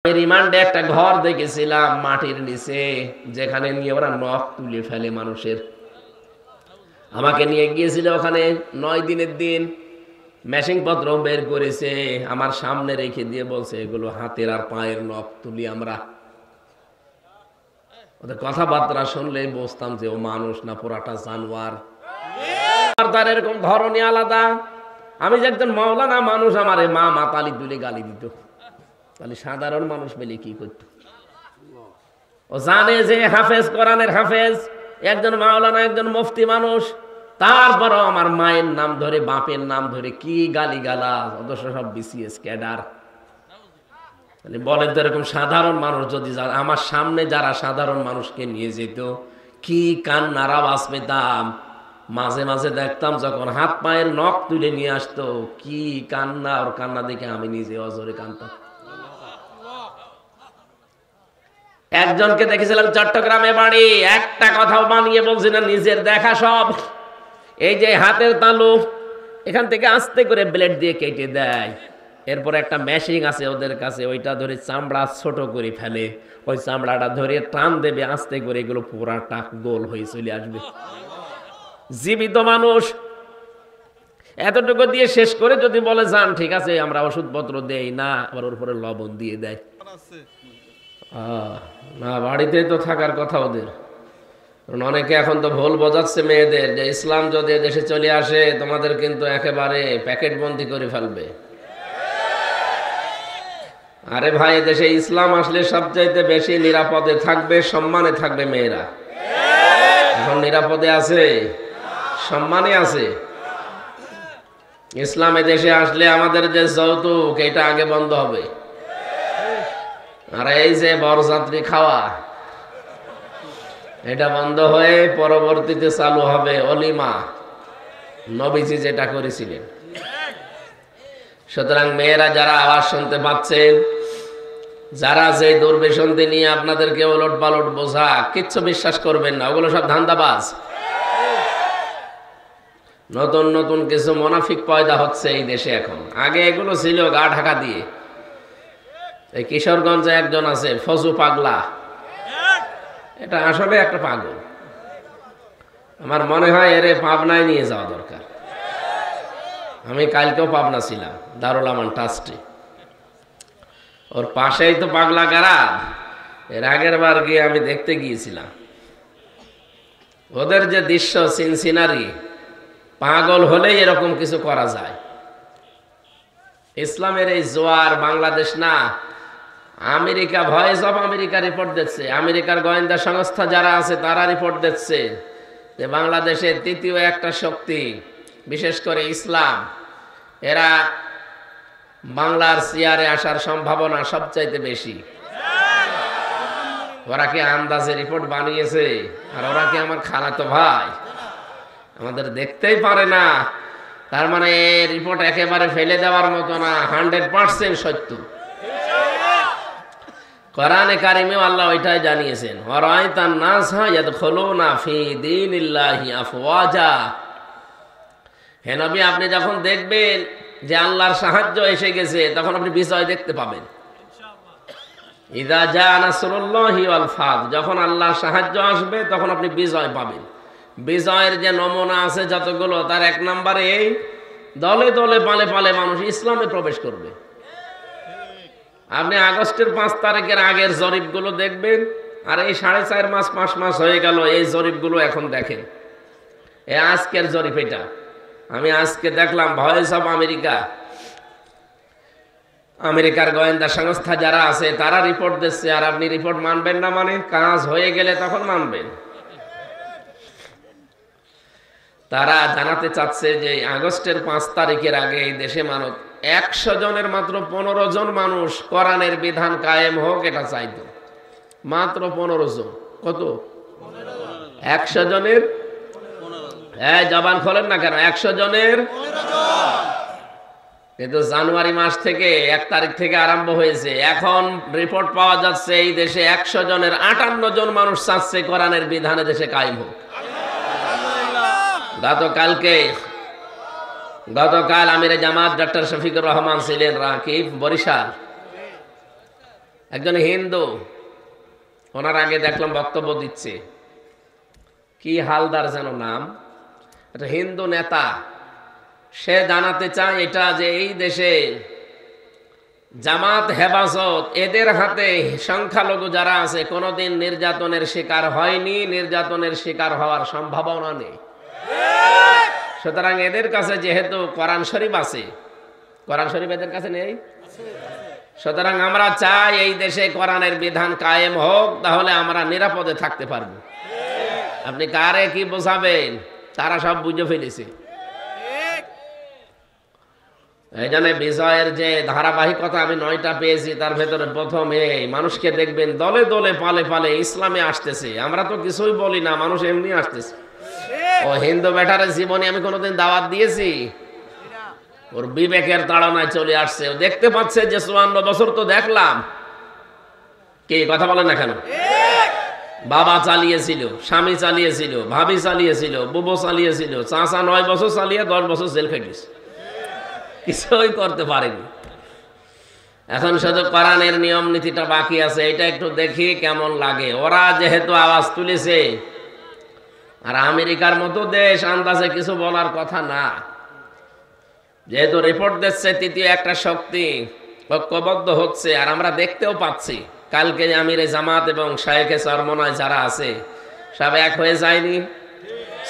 রিমান্ডে একটা ঘর দেখেছিলাম মাটির নিচে, যেখানে নিয়ে ওরা নখ তুলে ফেলে মানুষের। আমাকে নিয়ে গিয়েছিল ওখানে 9 দিনের দিন। মেশিন পত্র বের করেছে, আমার সামনে রেখে দিয়ে বলছে এগুলো হাতের আর পায়ের নখ তুলি আমরা। ওদের কথাবার্তা শুনলেই বুঝতাম যে ও মানুষ না পুরাটা জানোয়ার। তার এরকম ধরনই আলাদা। আমি যে একজন মাওলানা মানুষ, আমার মা মাতালি তুলে গালি দিত। তাহলে সাধারণ মানুষ পেলে কি করত? ও জানে যে হাফেজ, কোরআনের হাফেজ, একজন মাওলানা, একজন মুফতি মানুষ, তারপরও আমার মায়ের নাম ধরে, বাপের নাম ধরে কি গালি গালা, অথচ সব বিসিএস ক্যাডার। বলেন তো, এরকম সাধারণ মানুষ যদি আমার সামনে যারা সাধারণ মানুষকে নিয়ে যেত, কি কান্নার আওয়াজ পেতাম। মাঝে মাঝে দেখতাম যখন হাত পায়ের নখ তুলে নিয়ে আসতো, কি কান্না। ওর কান্না দেখে আমি নিজে অজরে কাঁদতাম। একজনকে দেখেছিলাম চট্টগ্রামে বাড়ি, একটা কথাও বানিয়ে বলছি না, নিজের দেখা সব। এই যে হাতের তালু, এখান থেকে আস্তে করে ব্লেড দিয়ে কেটে দেয়। এরপর একটা মেশিন আছে ওদের কাছে, ওইটা ধরে চামড়া ছোট করে ফেলে, ওই চামড়াটা ধরে টান দেবে আস্তে করে, এগুলো পুরাটা গোল হয়ে চলে আসবে। জীবিত মানুষ এতটুকু দিয়ে শেষ করে যদি বলে যান ঠিক আছে আমরা ওষুধপত্র দেই না, আবার ওর উপরে লবণ দিয়ে দেয়। না, বাড়িতে তো থাকার কথা ওদের। অনেকে এখন তো ভুল বোঝাচ্ছে মেয়েদের যে ইসলাম যদি দেশে চলে আসে তোমাদের কিন্তু একেবারে প্যাকেট বন্দি করে ফেলবে। আরে ভাই, দেশে ইসলাম আসলে সবচাইতে বেশি নিরাপদে থাকবে, সম্মানে থাকবে মেয়েরা। এখন নিরাপদে আছে, সম্মানে আছে। ইসলামে দেশে আসলে আমাদের যে যৌতুক, এটা আগে বন্ধ হবে। আর এই যে বরযাত্রী খাওয়া, এটা বন্ধ হয়ে পরবর্তীতে চালু হবে অলিমা, নবীজি যেটা করেছিলেন। সুতরাং মেয়েরা যারা আওয়াজ শুনতে পাচ্ছেন, যারা যে দুর্বিসন্ধি নিয়ে আপনাদেরকে ওলট পালট বোঝা, কিচ্ছু বিশ্বাস করবেন না, ওগুলো সব ধান্দাবাজ। নতুন নতুন কিছু মুনাফিক পয়দা হচ্ছে এই দেশে এখন। আগে এগুলো ছিল গা ঢাকা দিয়ে। এই কিশোরগঞ্জে একজন আছে ফজু পাগলা, এটা আসলে একটা পাগল। আমার মনে হয় এর পাবনায় নিয়ে যাওয়া দরকার। আমি কালকেও পাবনা ছিলাম, দারুল আমান ট্রাস্টে। ওর পাশেই তো পাগলা গ্যারাজ। এর আগের বার গিয়ে আমি দেখতে গিয়েছিলাম ওদের যে দৃশ্য, সিনসিনারি। পাগল হলেই এরকম কিছু করা যায়। ইসলামের এই জোয়ার বাংলাদেশ না, America, voice of America report দিচ্ছে, আমেরিকার গোয়েন্দা সংস্থা যারা আছে তারা রিপোর্ট দিচ্ছে যে বাংলাদেশের তৃতীয় একটা শক্তি, বিশেষ করে ইসলাম, এরা বাংলার চেয়ারে আসার সম্ভাবনা সবচাইতে বেশি। ওরা কি আন্দাজে রিপোর্ট বানিয়েছে? আর ওরা কি আমার খালাতো ভাই, আমাদের দেখতেই পারে না। তার মানে রিপোর্ট একেবারে ফেলে দেওয়ার মতো না, 100% সত্য। কোরআনে কারিমেও আল্লাহ ওইটাই জানিয়েছেন, ওয়ারাইতান নাসা ইয়াদখুলুনা ফি দীনিল্লাহি আফওয়াজা। হে নবী, আপনি যখন দেখবেন যে আল্লাহর সাহায্য এসে গেছে, তখন আপনি বিজয় দেখতে পাবেন। ইযা জা নাসরুল্লাহি ওয়াল ফাত, যখন আল্লাহর সাহায্য আসবে তখন আপনি বিজয় পাবেন। বিজয়ের যে নমুনা আছে যতগুলো, তার 1 নম্বরে এই দলে দলে পালে পালে মানুষ ইসলামে প্রবেশ করবে। আপনি আগস্টের 5 তারিখের আগের জরিপগুলো দেখবেন, আর এই 4.5 মাস 5 মাস হয়ে গেল এই জরিপগুলো এখন দেখেন। এই আজকের জরিপ, এটা আমি আজকে দেখলাম ভয়েস অফ আমেরিকা, আমেরিকার গোয়েন্দা সংস্থা যারা আছে তারা রিপোর্ট দিচ্ছে। আর আপনি রিপোর্ট মানবেন না, মানে কাজ হয়ে গেলে তখন মানবেন। তারা জানাতে চাচ্ছে যে আগস্টের 5 তারিখের আগে এই দেশে মানব 100 জনের মাত্র 15 জন মানুষ কোরআনের বিধান কায়েম হোক এটা চাইতো। মাত্র 15 জন। কত? 100 জনের? হ্যাঁ, জবান খোলেন না কেন? 100 জনের। কিন্তু জানুয়ারি মাস থেকে 1 তারিখ থেকে আরম্ভ হয়েছে। এখন রিপোর্ট পাওয়া যাচ্ছে এই দেশে 100 জনের 58 জন মানুষ চাচ্ছে কোরআনের বিধানে দেশে কায়েম হোক। গতকাল আমিরে জামাত ডক্টর শফিকুর রহমান ছিলেন রাকিব, বরিশাল। একজন হিন্দু, ওনার আগে দেখলাম বক্তব্য দিচ্ছে, কি হালদার যেন নাম, একটা হিন্দু নেতা। সে জানাতে চায় এটা যে এই দেশে জামাত হেফাজত এদের হাতে সংখ্যালঘু যারা আছে কোনোদিন নির্যাতনের শিকার হয়নি, নির্যাতনের শিকার হওয়ার সম্ভাবনা নেই। সুতরাং এদের কাছে যেহেতু কোরআন শরীফ আছে, কোরআন শরীফ এদের কাছে নেই, সুতরাং আমরা চাই এই দেশে কোরআনের বিধান কায়েম হোক, তাহলে আমরা নিরাপদে থাকতে পারবো। আপনি কারে কি বোঝাবেন, তারা সব বুঝে ফেলেছে। এই জন্য বিষয়ের যে ধারাবাহিকতা আমি 9টা পেয়েছি, তার ভেতরে প্রথমে মানুষকে দেখবেন দলে দলে পালে পালে ইসলামে আসতেছে। আমরা তো কিছুই বলি না, মানুষ এমনি আসতেছে। ও হিন্দু বেটারের জীবনে আমি কোনোদিন দাওয়াত দিয়েছি? ওর বিবেকের তাড়নায় চলে আসছে। ও দেখতে পাচ্ছে যে 54 বছর তো দেখলাম। কে কথা বলে না কেন? বাবা চালিয়েছিল, স্বামী চালিয়েছিল, ভাবি চালিয়েছিল, বুবু চালিয়েছিল, চাচা 9 বছর চালিয়ে 10 বছর জেল খেটেছে, কিছুই করতে পারেনি। এখন শুধু কোরআনের নিয়ম নীতিটা বাকি আছে, এটা একটু দেখি কেমন লাগে। ওরা যেহেতু আওয়াজ তুলেছে, আর আমেরিকার মতো দেশ আন্দাজে কিছু বলার কথা না, যেহেতু রিপোর্ট দিচ্ছে তৃতীয় একটা শক্তি ঐক্যবদ্ধ হচ্ছে, আর আমরা দেখতেও পাচ্ছি কালকে আমিরে জামাত এবং শায়েখে চরমনায় যারা আছে সব এক হয়ে যায়নি।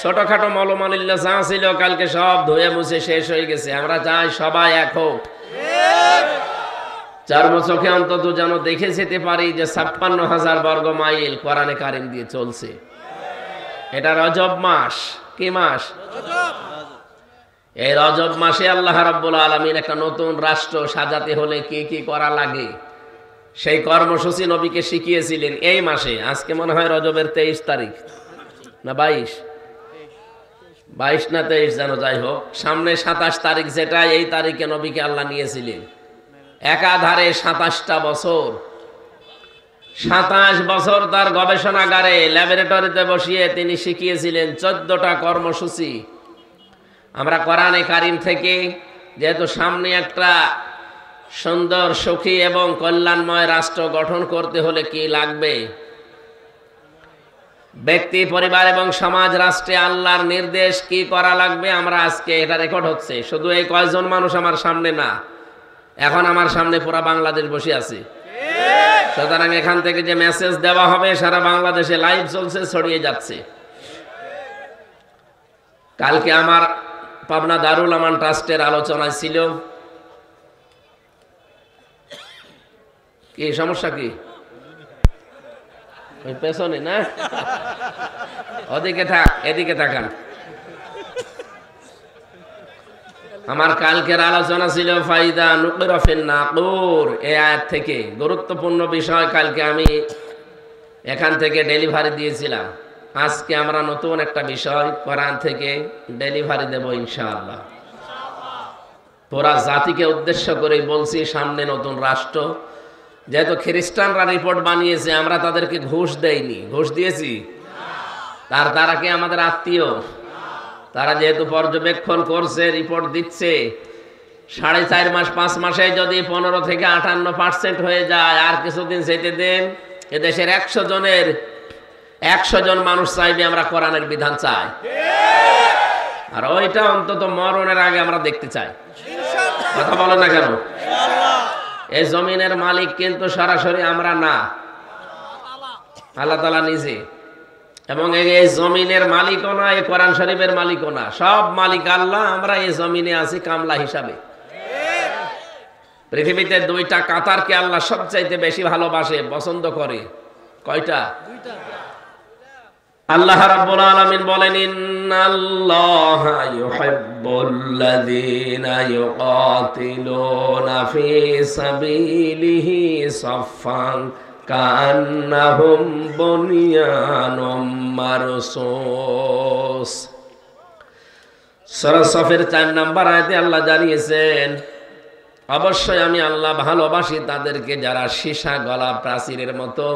ছোটখাটো মলমালিল্য যা ছিল কালকে সব ধুয়ে মুছে শেষ হয়ে গেছে। আমরা চাই সবাই এক হোক। চর্মচোখে অন্তত যেন দেখে যেতে পারি যে 56,000 বর্গ মাইল কোরআনে কারিম দিয়ে চলছে। এটা রজব মাস। কি মাস? এই রজব মাসে আল্লাহ রাব্বুল আলামিন একটা নতুন রাষ্ট্র সাজাতে হলে কি কি করা লাগে সেই কর্মসূচি নবীকে শিখিয়েছিলেন এই মাসে। আজকে মনে হয় রজবের 23 তারিখ না 22 না 23 যেন, যাই হোক সামনে 27 তারিখ, যেটা এই তারিখে নবীকে আল্লাহ নিয়েছিলেন একাধারে 27টা বছর। 27 বছর তার গবেষণাগারে ল্যাবরেটরিতে বসিয়ে তিনি শিখিয়েছিলেন 14টা কর্মসূচি। আমরা কোরআনে কারিম থেকে, যেহেতু সামনে একটা সুন্দর সুখী এবং কল্যাণময় রাষ্ট্র গঠন করতে হলে কি লাগবে, ব্যক্তি পরিবার এবং সমাজ রাষ্ট্রে আল্লাহর নির্দেশ কি করা লাগবে, আমরা আজকে এটা রেকর্ড হচ্ছে। শুধু এই কয়জন মানুষ আমার সামনে না, এখন আমার সামনে পুরা বাংলাদেশ বসে আছে। সুতরাং এখান থেকে যে মেসেজ দেওয়া হবে সারা বাংলাদেশে লাইভ চলছে, ছড়িয়ে যাচ্ছে। কালকে আমার পাবনা দারুল আমান ট্রাস্টের আলোচনা ছিল। কি সমস্যা? কি ওই পেছনে না, ওদিকে থাক, এদিকে তাকান। আমার কালকের আলোচনা ছিল ফাইদা নুকিরা ফিন নাকুর, এই আয়াত থেকে গুরুত্বপূর্ণ বিষয় কালকে আমি এখান থেকে ডেলিভারি দিয়েছিলাম। আজকে আমরা নতুন একটা বিষয় কোরআন থেকে ডেলিভারি দেব ইনশাআল্লাহ। পুরা জাতিকে উদ্দেশ্য করে বলছি, সামনে নতুন রাষ্ট্র। যেহেতু খ্রিস্টানরা রিপোর্ট বানিয়েছে, আমরা তাদেরকে ঘুষ দেইনি। ঘুষ দিয়েছি? তারা কি আমাদের আত্মীয়? তারা যেহেতু পর্যবেক্ষণ করছে, রিপোর্ট দিচ্ছে, 4.5 মাস 5 মাসে যদি 15 থেকে 58% হয়ে যায়, আর কিছুদিন যেতে দেন, এদেশের 100 জনের 100 জন মানুষ চাইবে আমরা কোরআনের বিধান চাই, আর ওইটা অন্তত মরণের আগে আমরা দেখতে চাই। কথা বলে না কেন? এই জমিনের মালিক কিন্তু সরাসরি আমরা না, আল্লাহ তাআলা নিজে। এবং এই জমিনের মালিকও না, এই কোরআন শরীফের মালিকও না, সব মালিক আল্লাহ। আমরা এই জমিনে আছি কামলা হিসাবে। পৃথিবীতে 2টা কাতারকে আল্লাহ সবচাইতে বেশি ভালোবাসে, পছন্দ করে। কয়টা? আল্লাহ রাব্বুল আলামিন বলেন, ইন্নাল্লাহা ইউহিব্বুল্লাযীনা ইউকাতিলুনা ফী সাবিলিহি সাফফান কান্নাহুম বুনিয়ানুম মারসুস। সূরা সফের 4 নম্বর আয়াতে আল্লাহ জানিয়েছেন, অবশ্যই আমি আল্লাহ ভালোবাসি তাদেরকে যারা সীসা গলা প্রাচীরের মতো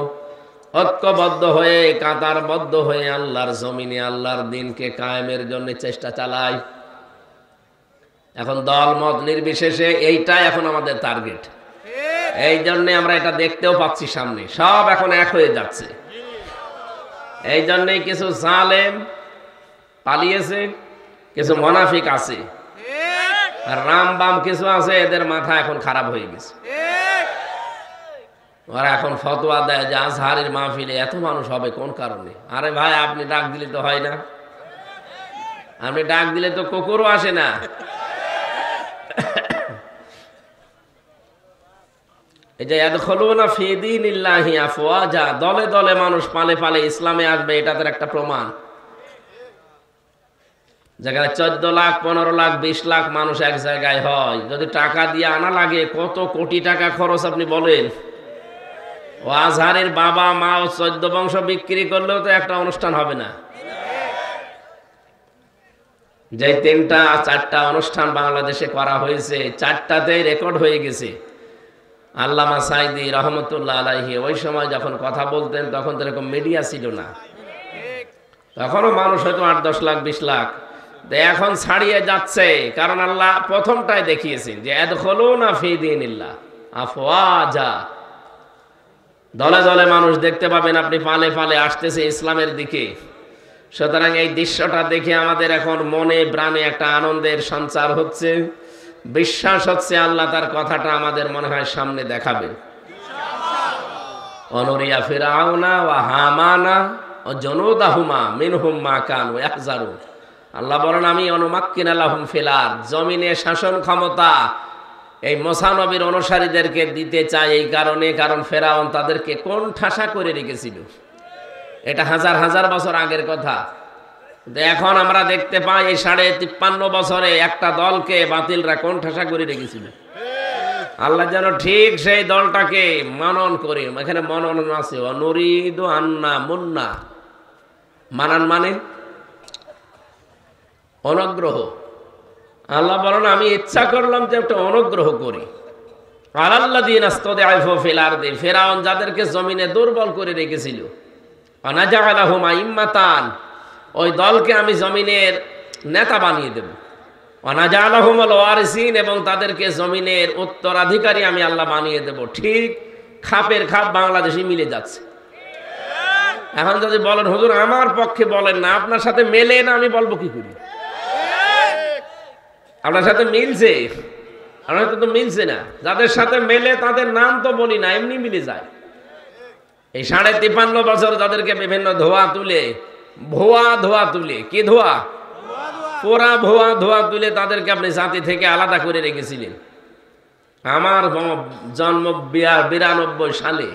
ঐক্যবদ্ধ হয়ে, কাতারবদ্ধ হয়ে আল্লাহর জমিনে আল্লাহর দ্বীনকে কায়েমের জন্য চেষ্টা চালায়। এখন দল মত নির্বিশেষে এইটাই এখন আমাদের টার্গেট। এই জন্য আমরা এটা দেখতেও পাচ্ছি সামনে, সব এখন এক হয়ে যাচ্ছে। এই জন্যই কিছু জালেম পালিয়েছে, কিছু মুনাফিক আছে, আর রাম বাম কিছু আছে, এদের মাথা এখন খারাপ হয়ে গেছে। ওরা এখন ফতোয়া দেয় যে আজহারের মাহফিলে এত মানুষ হবে কোন কারণে? আরে ভাই, আপনি ডাক দিলে তো হয় না, আপনি ডাক দিলে তো কুকুরও আসে না। এই যে ইয়াদখুলুনা ফি দীনিল্লাহি আফওয়াজা, দলে দলে মানুষ পালে পালে ইসলামে আসবে, এটা তার একটা প্রমাণ। যেখানে 14 লাখ 15 লাখ 20 লাখ মানুষ এক জায়গায় হয়, যদি টাকা দিয়ে আনা লাগে, কত কোটি টাকা খরচ আপনি বলেন। ও আজহারের বাবা মা ও 14 বংশ বিক্রি করলেও তো একটা অনুষ্ঠান হবে না। যে 3টা 4টা অনুষ্ঠান বাংলাদেশে করা হয়েছে, 4টাতেই রেকর্ড হয়ে গেছে। আল্লামা সাইদি রহমতুল্লাহ আলাইহি ওই সময় যখন কথা বলতেন, তখন তো এরকম মিডিয়া ছিল না, তখনও মানুষ হয়তো 8-10 লাখ 20 লাখ। এখন ছাড়িয়ে যাচ্ছে, কারণ আল্লাহ প্রথমটাই দেখিয়েছেন যে ইয়াদখুলুনা ফি দীনিল্লাহ আফওয়াজা, দলে দলে মানুষ দেখতে পাবেন আপনি, পালে পালে আসতেছে ইসলামের দিকে। সুতরাং এই দৃশ্যটা দেখে আমাদের এখন মনে প্রাণে একটা আনন্দের সঞ্চার হচ্ছে, বিশ্বাস হচ্ছে আল্লাহ তার কথাটা আমাদের মনে হয় সামনে দেখাবে। অনুরিয়া ফিরাউনা ওয়া হামানা ও জনুদাহুমা মিনহুম মা কানু ইয়াহজারুন। আল্লাহ বলেন, আমি অনুমাক্কিনা লাহুম ফিল আরদ, জমিনে শাসন ক্ষমতা এই মুসা নবীর অনুসারীদেরকে দিতে চাই এই কারণে, কারণ ফেরাউন তাদেরকে কোন ঠাসা করে রেখেছিল। এটা হাজার হাজার বছর আগের কথা। এখন আমরা দেখতে পাই এই 53 বছরে একটা দলকে বাতিলরা কোন ঠাসা করে রেখেছিল। আল্লাহ যেন ঠিক সেই দলটাকে মনন করে, এখানে মনন আছে, অনুরিদু আন্না মুন্না, মানান মানে অনুগ্রহ। আল্লাহ বলেন, আমি ইচ্ছা করলাম যে একটা অনুগ্রহ করি। আলাল্লাযীনা ইসতাদআফু ফিল আরদি, ফিরাউন যাদেরকে জমিনে দুর্বল করে রেখেছিল, ওয়ানাজআলাহুম আইম্মাতান, ওই দলকে আমি জমিনের নেতা বানিয়ে দেব। ওয়ানাজআলাহুমুল ওয়ারিসিন, এবং তাদেরকে জমিনের উত্তরাধিকারী আমি আল্লাহ বানিয়ে দেব। ঠিক খাপের খাপ বাংলাদেশে মিলে যাচ্ছে। এখন যদি বলেন হুজুর আমার পক্ষে বলেন না, আপনার সাথে মেলে না, আমি বলবো কি করি? আপনার সাথে মিলছে? আপনার সাথে তো মিলছে না। যাদের সাথে মেলে তাদের নাম তো বলি না, এমনি মিলে যায়। এই 53 বছর যাদেরকে বিভিন্ন ধোয়া তুলে, ভুয়া ধোয়া তুলে, কি ধোয়া? পোড়া ভুয়া ধোয়া তুলে তাদেরকে আপনি জাতি থেকে আলাদা করে রেখেছিলেন। আমার জন্ম 92 সালে,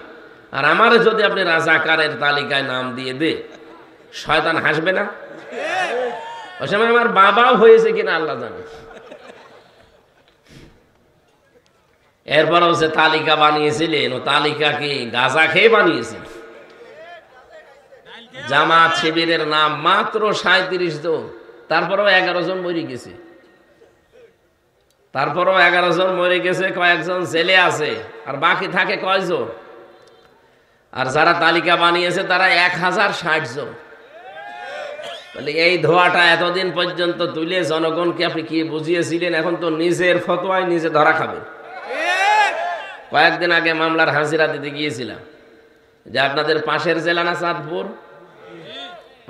আর আমার যদি আপনি রাজাকারের তালিকায় নাম দিয়ে দে, শয়তান হাসবে না? ওই সময় আমার বাবাও হয়েছে কিনা আল্লাহ জানে। এরপরেও যে তালিকা বানিয়েছিলেন, ও তালিকা কি গাঁজা খেয়ে বানিয়েছেন? জামাত শিবিরের নাম মাত্র 37 জন, তারপরেও 11 জন মরে গেছে। তারপরেও 11 জন মরে গেছে, কয়েকজন জেলে আছে, আর বাকি থাকে কয়জন? আর যারা তালিকা বানিয়েছে তারা 1060 জন। তাহলে এই ধোয়াটা এতদিন পর্যন্ত তুলে জনগণকে আপনি কি বুঝিয়েছিলেন? এখন তো নিজের ফতোয়ায় নিজে ধরা খাবে। কয়েকদিন আগে মামলার হাজিরা দিতে গিয়েছিলাম, যে আপনাদের পাশের জেলা না চাঁদপুর,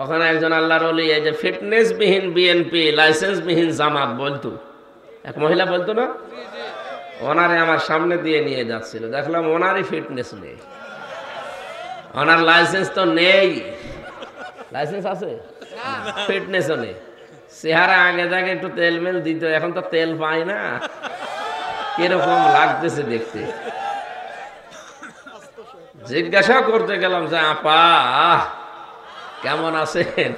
ওখানে একজন আল্লাহর ওলি, এই যে ফিটনেস বিহীন বিএনপি, লাইসেন্স বিহীন জামাত বলতো, এক মহিলা বলতো না, ওনারে আমার সামনে দিয়ে নিয়ে যাচ্ছিল, দেখলাম ওনারই ফিটনেস নেই, ওনার লাইসেন্স তো নেই। লাইসেন্স আছে, ফিটনেসও নেই। চেহারা আগে যাকে একটু তেল মেল দিত, এখন তো তেল পায় না, কিরকম লাগতেছে দেখতে। জিজ্ঞাসা করতে গেলাম যে আপা কেমন আছেন,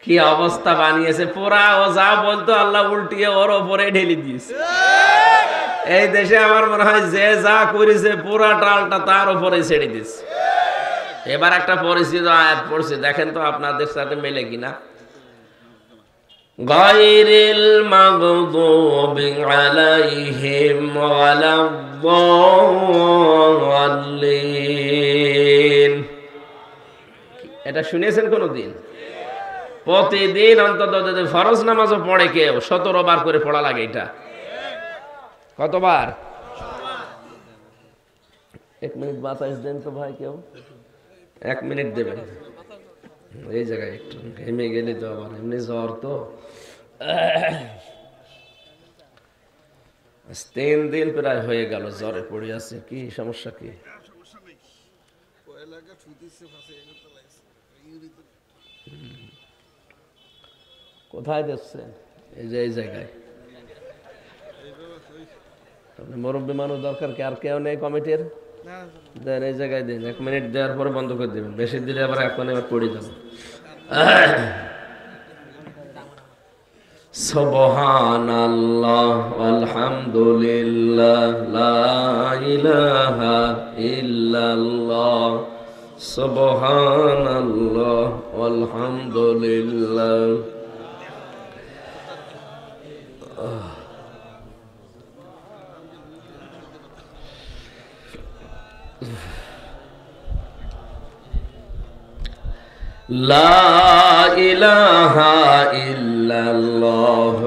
কি অবস্থা বানিয়েছে পুরা। ও যা বলতো আল্লাহ উল্টিয়ে ওর ওপরে ঢেলে দিয়েছে। এই দেশে আমার মনে হয় যে যা করেছে পুরা টালটা তার উপরে ছেড়ে দিচ্ছে। এবার একটা পরিচিত আয়াত পড়ছে, দেখেন তো আপনাদের সাথে মেলে কিনা। গায়রিল মাগদুবি আলাইহিম ওয়ালাদ-দাল্লিন। এটা শুনেছেন কোনদিন? প্রতিদিন অন্তত যদি ফরজ নামাজও পড়ে কেউ 17 বার করে পড়া লাগে এটা। কতবার? 1 মিনিট বাতাস দেন তো ভাই, কেউ 1 মিনিট দেবেন। এই জায়গায় একটু ঘেমে গেলে তো আবার এমনি জ্বর তো। 3 দিন প্রায় হয়ে গেল জ্বরে পড়ে আছে। কি সমস্যা? কি কোথায় যাচ্ছেন? এই যে এই জায়গায় মুরব্বী মানুষ দরকার কি? আর কেউ নেই কমিটির? দেন এই জায়গায় দিন। 1 মিনিট দেওয়ার পরে বন্ধ করে দেবেন। বেশি দিলে আবার এখন এবার পড়ে যাবো। সুবহানাল্লাহ আলহামদুলিল্লাহ লা ইলাহা ইল্লাল্লাহ সুবহানাল্লাহ আলহামদুলিল্লাহ। লা ইলাহা ইল্লাল্লাহ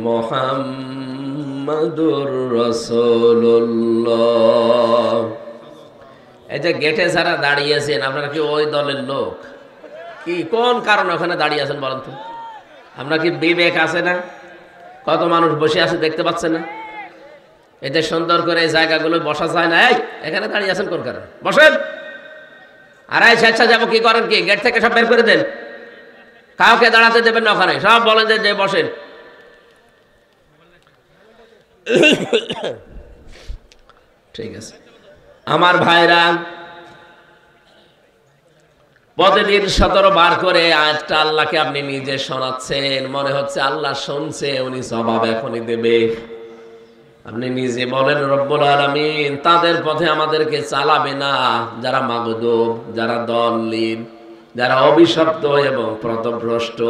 মুহাম্মাদুর রাসূলুল্লাহ। এই যে গেটে যারা দাঁড়িয়েছেন, আপনারা কি ওই দলের লোক? কি কোন কারণে ওখানে দাঁড়িয়ে আছেন বলেন তো? আমরা কি বিবেক আছে না? কত মানুষ বসে আছে দেখতে পাচ্ছেন না? এদের সুন্দর করে এই জায়গাগুলো বসা যায় না। এই এখানে দাঁড়িয়ে আছেন কোন কারণে? বসেন। আর এই স্বেচ্ছা যাবো কি করেন? কি গেট থেকে সব বের করে দেন। কাউকে দাঁড়াতে দেবেন না ওখানে, সব বলেন যে বসেন। ঠিক আছে আমার ভাইরা, প্রতিদিন 17 বার করে আয়াতটা আল্লাহকে আপনি নিজে শোনাচ্ছেন। মনে হচ্ছে আল্লাহ শুনছে, উনি জবাব এখনই দেবে। আপনি নিজে বলেন রব্বুল আলামিন তাদের পথে আমাদেরকে চালাবে না যারা মাগদুব, যারা দলিল, যারা অভিশপ্ত এবং পথভ্রষ্ট।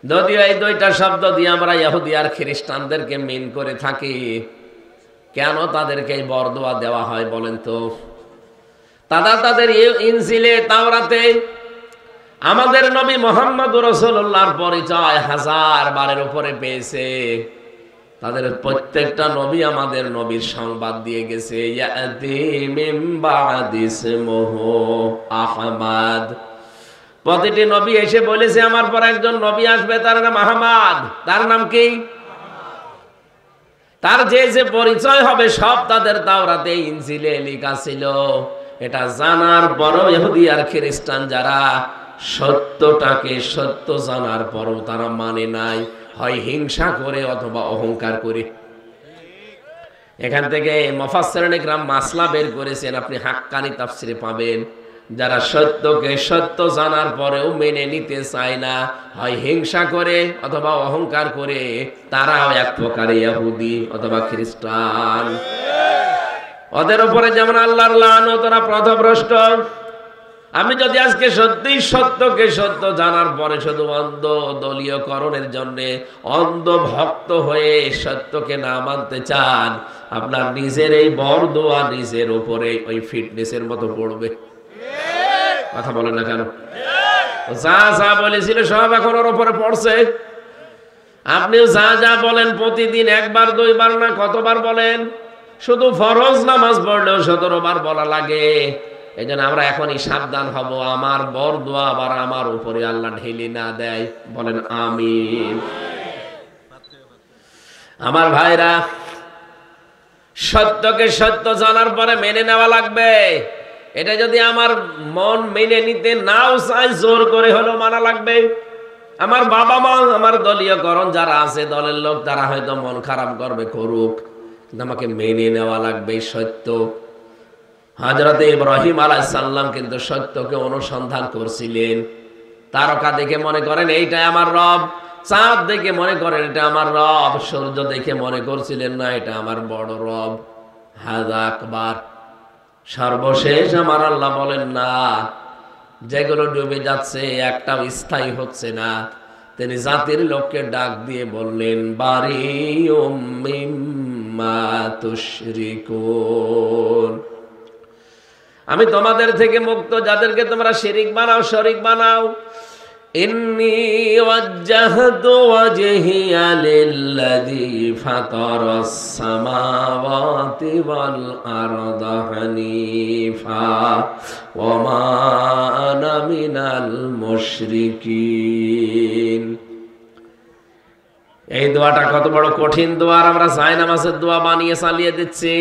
যদিও এই 2টা শব্দ দিয়ে আমরা ইহুদি আর খ্রিস্টানদেরকে মিন করে থাকি, কেন তাদেরকে এই বরদোয়া দেওয়া হয় বলেন তো? তাদের ইনজিলে তাওরাতে আমাদের নবী মুহাম্মদুর রাসূলুল্লাহর পরিচয় 1000 বারের উপরে পেয়েছে। তাদের প্রত্যেকটা নবী আমাদের নবীর সংবাদ দিয়ে গেছে। ইয়াতি মিন বাদি ইসমুহু আহমদ। প্রতিটি নবী এসে বলেছে আমার পর একজন নবী আসবে, তার নাম আহমদ। তার নাম কি? তার যে যে পরিচয় হবে সব তাদের তাওরাতে ইনজিলে লেখা ছিল। এটা জানার পরও ইহুদি আর খ্রিস্টান যারা সত্যটাকে সত্য জানার পরও তারা মানে নাই, হয় হিংসা করে অথবা অহংকার করে। এখান থেকে মুফাসসিরিন ইকরাম মাসলা বের করেছেন, আপনি হাক্কানি তাফসিরে পাবেন। যারা সত্যকে সত্য জানার পরেও মেনে নিতে চায় না, হয় হিংসা করে অথবা অহংকার করে, তারাও এক প্রকার ইহুদি অথবা খ্রিস্টান। ওদের উপরে যেমন আল্লাহর লানত, ওরা পথভ্রষ্ট। আমি যদি আজকে সত্যি সত্যকে সত্য জানার পরে শুধু অন্ধ দলীয়করণের জন্য অন্ধ ভক্ত হয়ে সত্যকে না মানতে চান, আপনার নিজের এই বরদোয়া নিজের উপরে ওই ফিটনেসের মতো পড়বে। কথা বলেন না কেন? যা যা বলেছিল সব এখন ওর উপরে পড়ছে। আপনিও যা যা বলেন প্রতিদিন 1 বার 2 বার না কতবার বলেন? শুধু ফরজ নামাজ পড়লেও 17 বার বলা লাগে। এই জন্য আমরা এখনই সাবধান হব, আমার বরদোয়া আবার আমার উপরে আল্লাহ ঢেলে না দেয়। বলেন আমিন। আমার ভাইরা, সত্যকে সত্য জানার পরে মেনে নেওয়া লাগবে। এটা যদি আমার মন মেনে নিতে নাও চাই, জোর করে হলেও মানা লাগবে। আমার বাবা মা, আমার দলীয়করণ যারা আছে, দলের লোক, তারা হয়তো মন খারাপ করবে, করুক, কিন্তু আমাকে মেনে নেওয়া লাগবে সত্য। হযরত ইব্রাহিম আলাইহিস সালাম কিন্তু সত্যকে অনুসন্ধান করছিলেন। তারকা দেখে মনে করেন এইটাই আমার রব, চাঁদ দেখে মনে করেন এটা আমার রব, সূর্য দেখে মনে করছিলেন না এটা আমার বড় রব। হাযা আকবার। সর্বশেষ আমার আল্লাহ বলেন না, যেগুলো ডুবে যাচ্ছে একটাও স্থায়ী হচ্ছে না। তিনি জাতির লোককে ডাক দিয়ে বললেন, বারিউম মিম্মা তুশরিকুন। আমি তোমাদের থেকে মুক্ত, যাদেরকে তোমরা শিরিক বানাও, শরীক বানাও। ইন্নী ওয়াজ্জাহতু ওয়াজহিয়া লিল্লাযী ফাতারাস সামাওয়াতি ওয়াল আরদা হানিফা ওয়া মা আনা মিনাল মুশরিকিন। এই দোয়াটা কত বড় কঠিন দোয়া, আমরা জায় নামাজের দোয়া বানিয়ে চালিয়ে দিচ্ছি,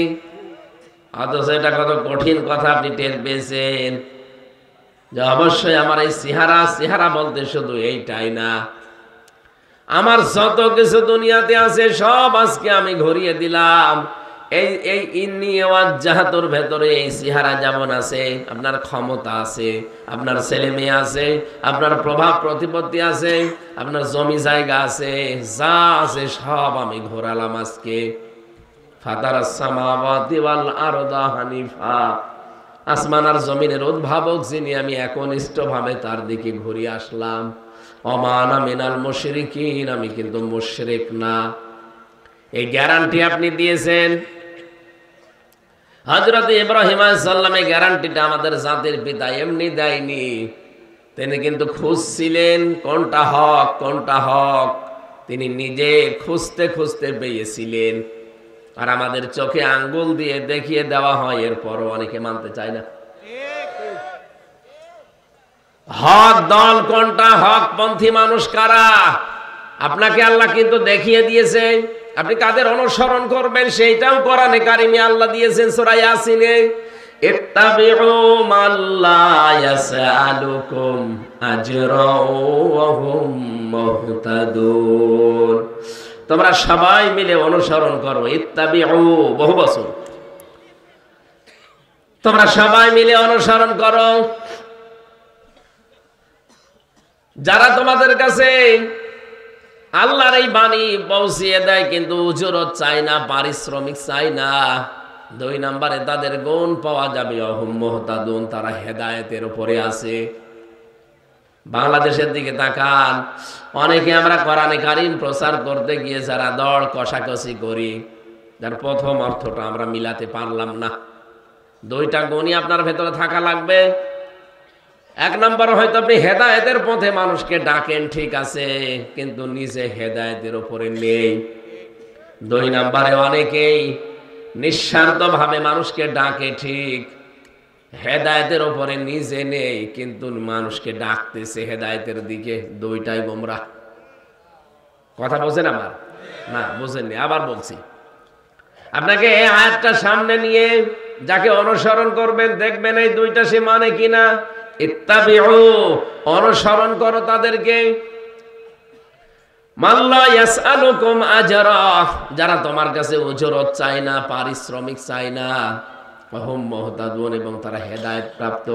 অথচ এটা কত কঠিন কথা আপনি টের পেয়েছেন। যে অবশ্যই আমার এই চেহারা বলতে শুধু এইটাই না, আমার যত কিছু দুনিয়াতে আছে সব আজকে আমি ঘুরিয়ে দিলাম। এই ইন্নী ওয়াজ্জাহতুর ভেতরে এই চেহারা যেমন আছে, আপনার ক্ষমতা আছে, আপনার ছেলে মেয়ে আছে, আপনার প্রভাব প্রতিপত্তি আছে, আপনার জমি জায়গা আছে, যা আছে সব আমি ঘোরালাম আজকে। ফাতারাস সামাওয়াতি ওয়াল আরদা হানিফা, আসমান আর জমিনের উদ্ভাবক যিনি, আমি একনিষ্ঠভাবে তার দিকে ঘুরিয়ে আসলাম। ওয়া মা আনা মিনাল মুশরিকিন, আমি কিন্তু মুশরিক না। এই গ্যারান্টি আপনি দিয়েছেন। হযরত ইব্রাহিম আলাইহিস সালামের গ্যারান্টিটা আমাদের জাতির পিতা এমনি দেয়নি, তিনি কিন্তু খুঁজছিলেন কোনটা হক কোনটা হক, তিনি নিজে খুঁজতে খুঁজতে পেয়েছিলেন। আর আমাদের চোখে আঙ্গুল দিয়ে দেখিয়ে দেওয়া হয়, এরপরও অনেকে মানতে চায় না। হক দল কোনটা, হকপন্থী মানুষ কারা, আপনাকে আল্লাহ কিন্তু দেখিয়ে দিয়েছে। আপনি কাদের অনুসরণ করবেন সেইটাও কোরআনে কারিমে আল্লাহ দিয়েছেন সূরা ইয়াসিনে, ইত্তাবিউ মাল্লা ইয়াসআলুকুম আজরা ওয়া হুম মুহতাদুন। তোমরা সবাই মিলে অনুসরণ করো, ইত্তাবিউ বহু বছর, তোমরা সবাই মিলে অনুসরণ করো যারা তোমাদের কাছে আল্লাহর এই বাণী পৌঁছিয়ে দেয়, কিন্তু উজরত চাই না, পারিশ্রমিক চাই না। 2 নম্বরে তাদের গুণ পাওয়া যাবে অহুম মুহতাদুন, তারা হেদায়েতের উপরে আছে। বাংলাদেশের দিকে তাকান, অনেকে আমরা কোরআনে কারীম প্রচার করতে গিয়ে যারা দড় কষাকষি করি, যার প্রথম অর্থটা আমরা মিলাতে পারলাম না। 2টা গুণই আপনার ভেতরে থাকা লাগবে। 1 নম্বর, হয়তো আপনি হেদায়েতের পথে মানুষকে ডাকেন, ঠিক আছে, কিন্তু নিজে হেদায়েতের উপরে নেই। 2 নম্বরে, অনেকেই নিঃস্বার্থভাবে মানুষকে ডাকে ঠিক, হেদায়েতের উপরে নিজে নেই, কিন্তু মানুষকে ডাকতেছে হেদায়েতের দিকে। 2টাই গোমরাহ। কথা বোঝেন আমার? না বোঝেননি, আবার বলছি। আপনাকে এই আয়াতটা সামনে নিয়ে যাকে অনুসরণ করবেন, দেখবেন এই 2টা সে মানে কিনা। ইত্তাবিউ, অনুসরণ করো তাদেরকে। মাল্লা ইয়াসআলুকুম আজরা, যারা তোমার কাছে উজরত চায় না, পারিশ্রমিক চায় না। ওয়াহুম মুহতাদুন, এবং তারা হেদায়েত প্রাপ্ত।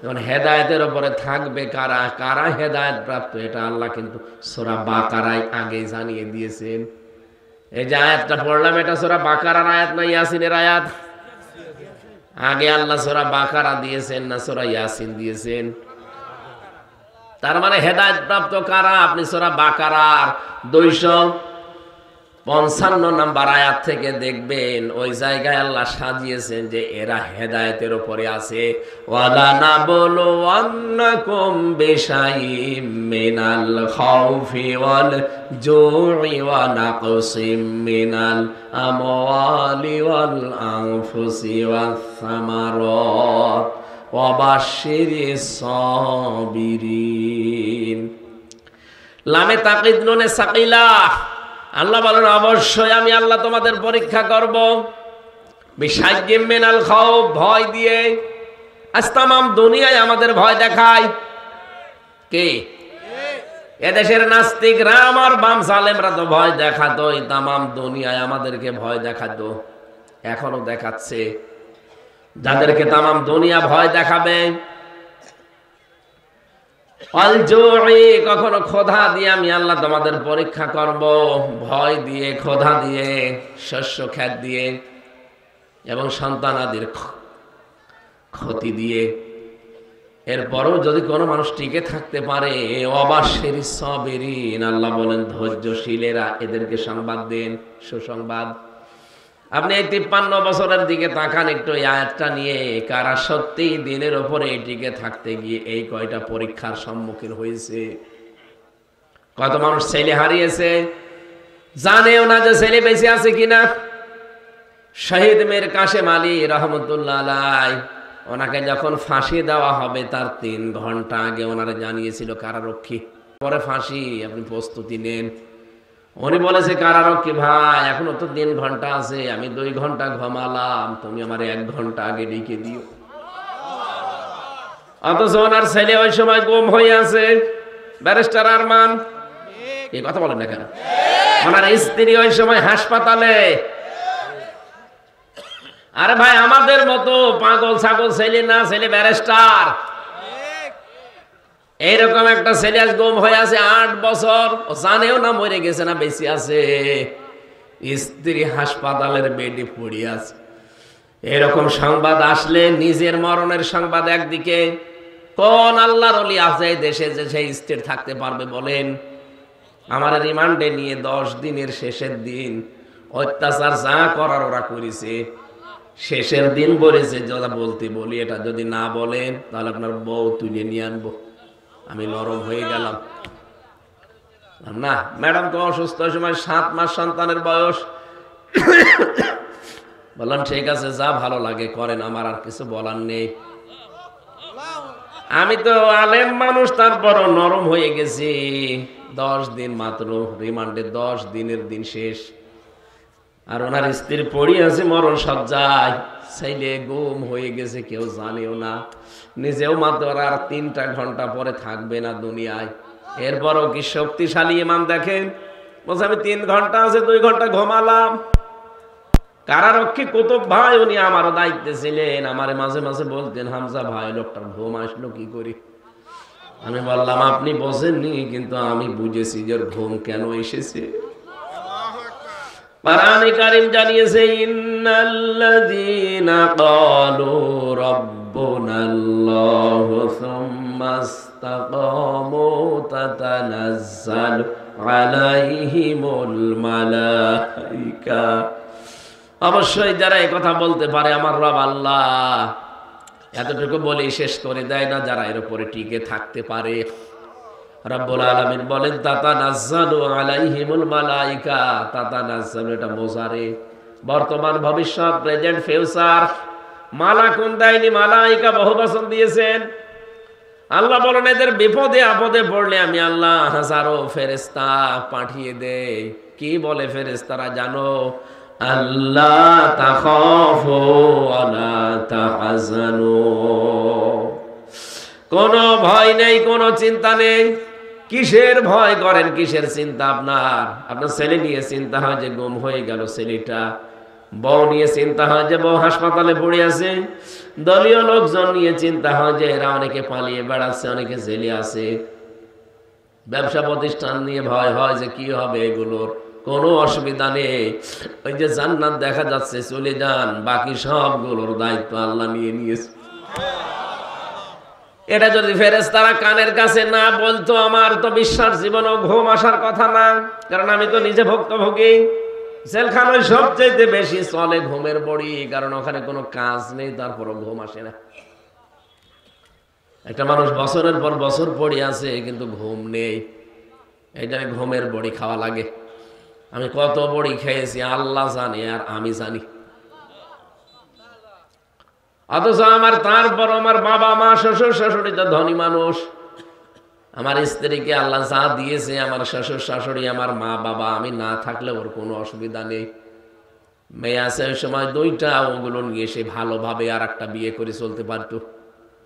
এখন হেদায়েতের উপরে থাকবে কারা, কারা হেদায়েত প্রাপ্ত, এটা আল্লাহ কিন্তু সূরা বাকারায় আগে জানিয়ে দিয়েছেন। এই যে আয়াতটা পড়লাম, এটা সূরা বাকারার আয়াত না ইয়াসিনের আয়াত? আগে আল্লাহ সূরা বাকারা দিয়েছেন না সূরা ইয়াসিন দিয়েছেন? তার মানে হেদায়েত প্রাপ্ত কারা? আপনি সূরা বাকারার 255 নম্বর আয়াত থেকে দেখবেন, ওই জায়গায় আল্লাহ সাজিয়েছেন যে এরা হেদায়েতের উপরে আছে। ওয়ালা নাবলুওয়ান্নাকুম বিশাইইম মিনাল খাউফি ওয়াল জুই ওয়া নাকসিম মিনাল আমওয়ালি ওয়াল আনফুসি ওয়াস সামারাত ওয়া বাশশিরিস সাবিরিন। লামে তাকিদ নুনে সাকিলা, আল্লাহ বলেন অবশ্যই আমি আল্লাহ তোমাদের পরীক্ষা করব। বিশাইয়্যিম মিনাল খাউফ, ভয় দিয়ে। আজ তামাম দুনিয়ায় আমাদের ভয় দেখায় কে? এদেশের নাস্তিকরা, আমার বাম জালেমরা তো ভয় দেখাতো, তামাম দুনিয়ায় আমাদেরকে ভয় দেখাতো, এখনো দেখাচ্ছে। যাদেরকে তামাম দুনিয়া ভয় দেখাবে, কখনো ক্ষোধা দিয়ে আমি আল্লাহ তোমাদের পরীক্ষা করব, ভয় দিয়ে, ক্ষোধা দিয়ে, শস্য খ্যাত দিয়ে, এবং সন্তানাদির ক্ষতি দিয়ে। এরপরও যদি কোনো মানুষ টিকে থাকতে পারে, ওয়াবাশশিরিস সাবিরিন, আল্লাহ বলেন ধৈর্যশীলেরা, এদেরকে সংবাদ দেন, সুসংবাদ। আপনি এই 53 বছরের দিকে তাকান একটু, এই আয়াতটা নিয়ে কারা সত্যি দিনের ওপরে টিকে থাকতে গিয়ে এই কয়টা পরীক্ষার সম্মুখীন হয়েছে। কত মানুষ ছেলে হারিয়েছে, জানেও না যে ছেলে বেঁচে আছে কিনা। শহীদ মীর কাশেম আলী রহমতুল্লাহ আলাইহি, ওনাকে যখন ফাঁসি দেওয়া হবে তার 3 ঘন্টা আগে ওনারা জানিয়েছিল কারারক্ষী, পরে ফাঁসি, আপনি প্রস্তুতি নেন। উনি বলেছে কারারক্ষী ভাই এখনো তো 3 ঘন্টা আছে, আমি 2 ঘন্টা ঘুমালাম, তুমি আমার 1 ঘন্টা আগে ডেকে দিও। অথচ ওনার ছেলে ওই সময় গুম হয়ে আছে, ব্যারিস্টার আরমান। এই কথা বলেন না কেন? ওনার স্ত্রী ওই সময় হাসপাতালে। আরে ভাই আমাদের মতো পাগল ছাগল ছেলে না, ছেলে ব্যারিস্টার। এইরকম একটা ছেলে আজ গুম হয়ে আছে 8 বছর, ও জানেও না মরে গেছে না বেঁচে আছে, স্ত্রী হাসপাতালের বেডে পড়ে আছে। এরকম সংবাদ আসলে নিজের মরণের সংবাদ একদিকে, কোন আল্লাহর ওলি আছে দেশে যে সেই স্থির থাকতে পারবে বলেন? আমার রিমান্ডে নিয়ে 10 দিনের শেষের দিন অত্যাচার যা করার ওরা করেছে, শেষের দিন বলেছে যারা বলতে বলি এটা যদি না বলেন তাহলে আপনার বউ তুলে নিয়ে আনবো। আমি নরম হয়ে গেলাম না। ম্যাডাম তো অসুস্থ, সময় 7 মাস সন্তানের বয়স। বললাম ঠিক আছে যা ভালো লাগে করেন, আমার আর কিছু বলার নেই। আমি তো আলেম মানুষ, তারপরও নরম হয়ে গেছি। 10 দিন মাত্র রিমান্ডে, 10 দিনের দিন শেষ। আর ওনার স্ত্রী পড়ে আছে মরণ সজ্জায়, ছেলে গুম হয়ে গেছে, কেউ জানেও না, নিজেও মাত্র আর 3টা ঘন্টা পরে থাকবে না দুনিয়ায়। এরপরও কি শক্তিশালী ইমান দেখেন, বলছে আমি 3 ঘন্টা আছে 2 ঘন্টা ঘুমালাম। কারারক্ষী কুতুব ভাই উনি আমারও দায়িত্বে ছিলেন, আমারে মাঝে মাঝে বলতেন হামজা ভাই লোকটার ঘুম আসলো কি করি। আমি বললাম আপনি বোঝেননি, কিন্তু আমি বুঝেছি যে ঘুম কেন এসেছে। কোরআনে কারীম জানিয়েছে ইন্নাল্লাযীনা ক্বালু রাব্বুনাল্লাহু সুম্মা ইসতাকামু তাতানাজ্জালু আলাইহিমুল মালায়েকা। অবশ্যই যারা এই কথা বলতে পারে আমার রব আল্লাহ, এতটুকু বলেই শেষ করে দেয় না, যারা এর উপরে টিকে থাকতে পারে। রব্বুল আলামিন বলেন তাতানাজ্জালু আলাইহিমুল মালায়েকা। তাতানাজ্জালু এটা মোজারে, বর্তমান ভবিষ্যৎ প্রেজেন্ট ফিউচার। মালাকুন দেয়নি, মালায়েকা বহু বচন দিয়েছেন। আল্লাহ বলেন এদের বিপদে আপদে পড়লে আমি আল্লাহ হাজারো ফেরেশতা পাঠিয়ে দেই। কি বলে ফেরেশতারা জানো? আল্লাহ তাখাফু ওয়ালা তাহজানু, কোনো ভয় নেই, কোনো চিন্তা নেই। কিসের ভয় করেন, কিসের চিন্তা? আপনার ছেলে নিয়ে চিন্তা হয় যে গুম হয়ে গেল ছেলেটা, বউ নিয়ে চিন্তা হয় যে বউ হাসপাতালে পড়ে আছে, দলীয় লোকজন নিয়ে চিন্তা হয় যে এরা অনেকে পালিয়ে বেড়াচ্ছে, অনেকে জেলে আছে, ব্যবসা প্রতিষ্ঠান নিয়ে ভয় হয় যে কি হবে এগুলোর। কোনো অসুবিধা নেই, ওই যে জান্নাত দেখা যাচ্ছে চলে যান, বাকি সবগুলোর দায়িত্ব আল্লাহ নিয়ে নিয়েছে। এটা যদি ফেরেশতারা কানের কাছে না বলতো আমার তো বিশ্বাস জীবনেও ঘুম আসার কথা না, কারণ আমি তো নিজে ভুক্তভোগী। জেলখানায় সবচেয়ে বেশি চলে ঘুমের বড়ি, কারণ ওখানে কোনো কাজ নেই, তারপরও ঘুম আসে না। একটা মানুষ বছরের পর বছর পড়ে আছে কিন্তু ঘুম নেই, এইটা ঘুমের বড়ি খাওয়া লাগে। আমি কত বড়ি খেয়েছি আল্লাহ জানে আর আমি জানি। অথচ তারপর আমার বাবা মা শ্বশুর শাশুড়ি তো ধনী মানুষ, আমার স্ত্রীকে আল্লাহ যা দিয়েছে, আমার শ্বশুর শাশুড়ি, আমার মা বাবা, আমি না থাকলে ওর কোনো অসুবিধা নেই। মেয়ে আছে ওই সময় 2টা, ওগুলো নিয়ে সে ভালোভাবে আর একটা বিয়ে করে চলতে পারত।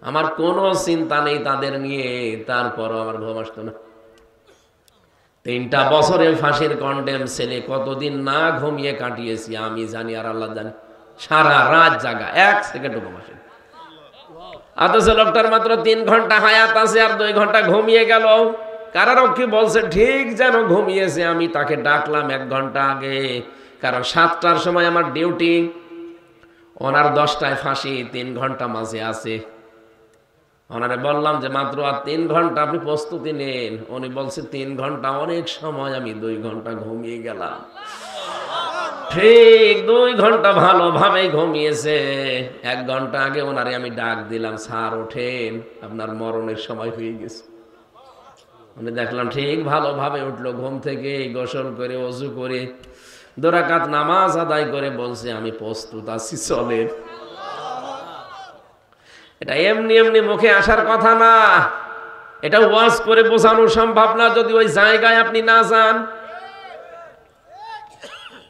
আমার কোনো চিন্তা নেই তাদের নিয়ে, তারপরও আমার ঘুম আসতো না। 3টা বছরে ফাঁসির কন্ডেম ছেলে কতদিন না ঘুমিয়ে কাটিয়েছি আমি জানি আর আল্লাহ জানি। সারা রাত জাগা, 1 সেকেন্ড ঘুম আসে। অথচ লোকটার মাত্র 3 ঘন্টা হায়াত আছে আর 2 ঘন্টা ঘুমিয়ে গেল। কারারক্ষী বলছে ঠিক যেন ঘুমিয়েছে। আমি তাকে ডাকলাম 1 ঘন্টা আগে, কারণ 7টার সময় আমার ডিউটি, ওনার 10টায় ফাঁসি, 3 ঘন্টা মাঝে আছে। ওনারে বললাম যে মাত্র আর 3 ঘন্টা, আপনি প্রস্তুতি নেন। উনি বলছে 3 ঘন্টা অনেক সময়, আমি 2 ঘন্টা ঘুমিয়ে গেলাম। ঠিক 2 ঘন্টা ভালোভাবে ঘুমিয়েছে। 1 ঘন্টা আগে ওনারে আমি ডাক দিলাম, স্যার ওঠেন, আপনার মরণের সময় হয়ে গেছে। আমি দেখলাম ঠিক ভালোভাবে উঠলো ঘুম থেকে, গোসল করে ওযু করে 2 রাকাত নামাজ আদায় করে বলছে আমি প্রস্তুত আছি, চলেন। এটা এমনি এমনি মুখে আসার কথা না, এটা ওয়াজ করে বোঝানো সম্ভব না যদি ওই জায়গায় আপনি না যান।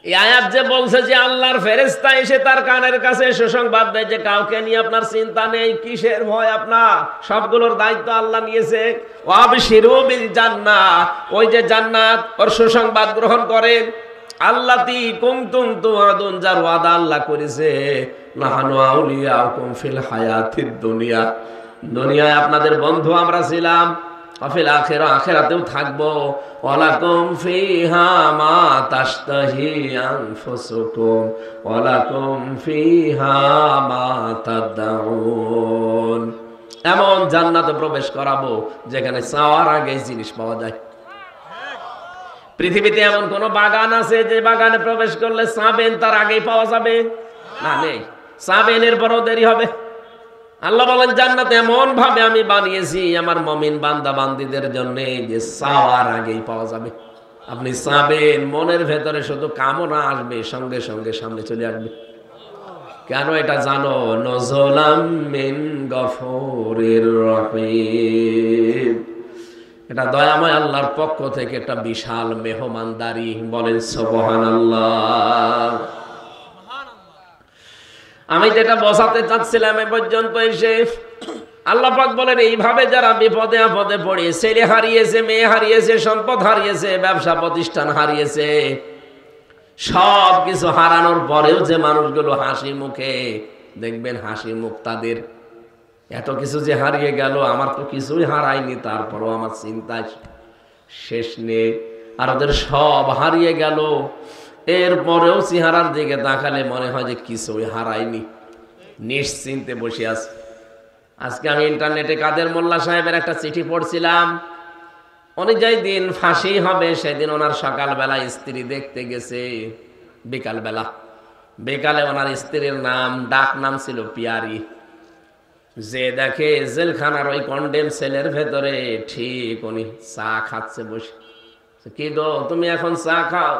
এই আয়াত যে বলছে যে আল্লাহর ফেরেশতা এসে তার কানের কাছে সুসংবাদ দেয় যে কাউকে নিয়ে আপনার চিন্তা নেই, কিসের ভয় আপনার, সবগুলোর দায়িত্ব আল্লাহ নিয়েছে। ওয়াবশিরু বিল জান্নাহ, ওই যে জান্নাত, ওর সুসংবাদ গ্রহণ করেন। আল্লাতী কুনতুম তুআদুন, যার ওয়াদা আল্লাহ করেছে। নাহানু আউলিয়াউকুম ফিল হায়াতিদ দুনিয়া, দুনিয়ায় আপনাদের বন্ধু আমরা ছিলাম। ফিল আখিরা, আখিরাতেও থাকবো। ওয়ালাকুম ফিহা মা তাশতাহি আনফুসুকুম ওয়ালাকুম ফিহা মা তাদউন, এমন জান্নাতে প্রবেশ করাবো যেখানে চাওয়ার আগে জিনিস পাওয়া যায়। পৃথিবীতে এমন কোন বাগান আছে যে বাগানে প্রবেশ করলে চাবেন তার আগেই পাওয়া যাবে? না, নেই। চাবেন এরপরও দেরি হবে। আল্লাহ বলেন জান্নাত এমন ভাবে আমি বানিয়েছি আমার মুমিন বান্দা বান্দীদের জন্য যে চাওয়ার আগেই পাওয়া যাবে। আপনি চাবেন, মনের ভেতরে শুধু কামনা আসবে, সঙ্গে সঙ্গে সামনে চলে আসবে। কেন এটা জানো? নজলাম মিন গফুরির রহিম, এটা দয়াময় আল্লাহর পক্ষ থেকে একটা বিশাল মেহমানদারি। বলেন সুবহানাল্লাহ। আমি যেটা বোঝাতে চাচ্ছিলাম এ পর্যন্ত এসে, আল্লাহ পাক বলেন এইভাবে যারা বিপদে আপদে পড়ে, ছেলে হারিয়েছে, মেয়ে হারিয়েছে, সম্পদ হারিয়েছে, ব্যবসা প্রতিষ্ঠান হারিয়েছে, সব কিছু হারানোর পরেও যে মানুষগুলো হাসি মুখে, দেখবেন হাসি মুখ তাদের। এত কিছু যে হারিয়ে গেল, আমার তো কিছুই হারায়নি, তারপরও আমার চিন্তায় শেষ নেই। আর ওদের সব হারিয়ে গেল, এরপরেও চেহারার দিকে তাকালে মনে হয় যে কিছুই হারায়নি, নিশ্চিন্তে বসে আছে। আজকে আমি ইন্টারনেটে কাদের মোল্লা সাহেবের একটা চিঠি পড়ছিলাম। উনি যেই দিন ফাঁসি হবে সেদিন ওনার সকালবেলা স্ত্রী দেখতে গেছে, বিকালে ওনার স্ত্রীর নাম, ডাক নাম ছিল পিয়ারি। যে দেখে জেলখানার ওই কন্ডেম সেলের ভেতরে ঠিক উনি চা খাচ্ছে বসে। কি গো, তুমি এখন চা খাও?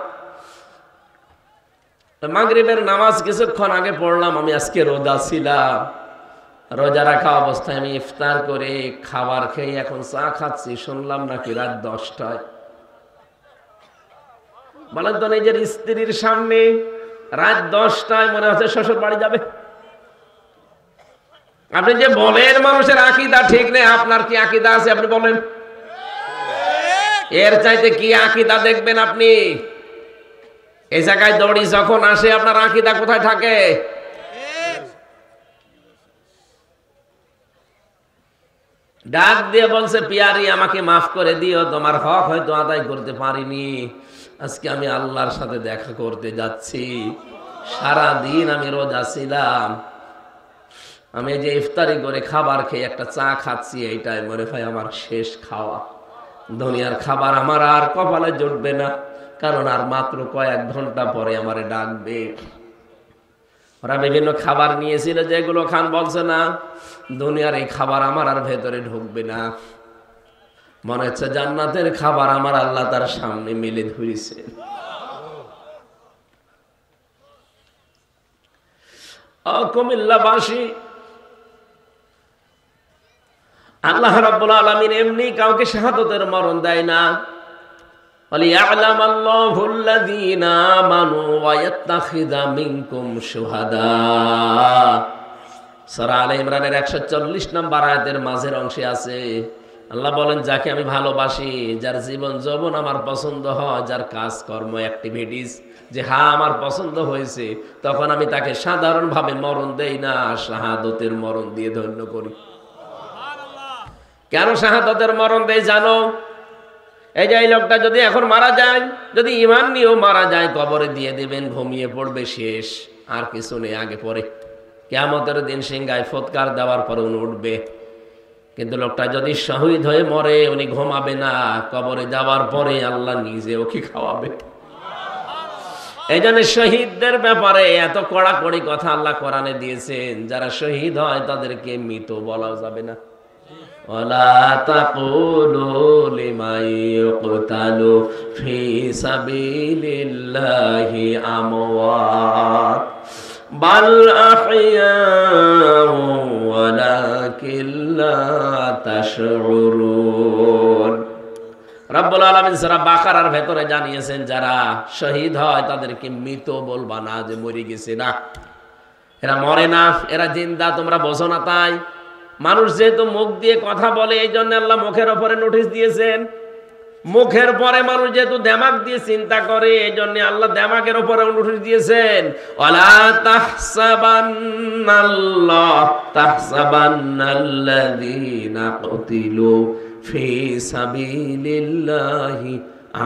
মাগরিবের নামাজ কিছুক্ষণ আগে পড়লাম, আমি আজকে রোজা ছিলাম, রোজা রাখা অবস্থায় আমি ইফতার করে খাবার খেয়ে এখন চা খাচ্ছি, শুনলাম নাকি রাত 10টায়। বলেন তো, নিজের স্ত্রীর সামনে রাত 10টায় মনে হচ্ছে শ্বশুর বাড়ি যাবে। আপনি যে বলেন মানুষের আকীদা ঠিক নেই, আপনার কি আকীদা আছে আপনি বলেন? এর চাইতে কি আকীদা দেখবেন আপনি? এই জায়গায় দড়ি যখন আসে আপনার আকীদা কোথায় থাকে? ডাক দিয়ে বলছে, পিয়ারি আমাকে মাফ করে দিও, তোমার হক হয়তো আদায় করতে পারিনি, আজকে আমি আল্লাহর সাথে দেখা করতে যাচ্ছি। সারা দিন আমি রোজা ছিলাম, আমি যে ইফতারি করে খাবার খেয়ে একটা চা খাচ্ছি, এইটাই মনে হয় আমার শেষ খাওয়া। দুনিয়ার খাবার আমার আর কপালে জুটবে না, কারণ আর মাত্র কয়েক ঘন্টা পরে আমারে ডাকবে। ওরা বিভিন্ন খাবার নিয়েছিল, যেগুলো খান বলছে না, দুনিয়ার এই খাবার আমার আর ভেতরে ঢুকবে না। মনে হচ্ছে জান্নাতের খাবার আমার আল্লাহ তার সামনে মেলে ধরেছে। কুমিল্লাবাসী, আল্লাহ রাব্বুল আলামিন এমনি কাউকে শাহাদাতের মরণ দেয় না। وَلِيَعْلَمَ اللَّهُ الَّذِينَ آمَنُوا وَيَتَّخِذَ مِنكُمْ شُهَدَاءَ। সূরা আলে ইমরানের 140 নম্বর আয়াতের মাঝের অংশে আছে, আল্লাহ বলেন যাকে আমি ভালোবাসি, যার জীবন যৌবন আমার পছন্দ হয়, যার কাজকর্ম অ্যাক্টিভিটিস যে হ্যাঁ আমার পছন্দ হয়েছে, তখন আমি তাকে সাধারণভাবে মরণ দেই না, শাহাদাতের মরণ দিয়ে ধন্য করি। কেন শাহাদাতের মরণ দেই জানো? এই যে এই লোকটা যদি এখন মারা যায়, যদি ঈমান নিয়েও মারা যায়, কবরে দিয়ে দেবেন, ঘুমিয়ে পড়বে, শেষ, আর কিছু নেই আগে পরে। কিয়ামতের দিন সিংহায় ফৎকার দেওয়ার পরে উনি উঠবে। কিন্তু লোকটা যদি শহীদ হয়ে মরে, উনি ঘুমাবে না, কবরে যাওয়ার পরে আল্লাহ নিজে ওকে খাওয়াবে। এই জন্য শহীদদের ব্যাপারে এত কড়াকড়ি কথা আল্লাহ কোরআনে দিয়েছেন, যারা শহীদ হয় তাদেরকে মৃত বলা যাবে না। ওয়ালা তাকুলু লিমান ইউকতালু ফি সাবিলিল্লাহি আমওয়াত বাল আহইয়াউ ওয়ালাকিন লা তাশউরুন। রব্বুল আলামিন সূরা বাকারার ভেতরে জানিয়েছেন যারা শহীদ হয় তাদেরকে মৃত বলবা না, যে মরে গেছে, না, এরা মরে না, এরা জিন্দা, তোমরা বোঝো না। তাই মানুষ যেহেতু মুখ দিয়ে কথা বলে, এই জন্য আল্লাহ মুখের উপরে নোটিশ দিয়েছেন। মুখের পরে মানুষ যেহেতু দিমাগ দিয়ে চিন্তা করে, এই জন্য আল্লাহ দিমাগের উপরে নোটিশ দিয়েছেন। ওয়ালা তাহসাবান্নাল্লাযীনা কুতিলু ফি সাবিলিল্লাহি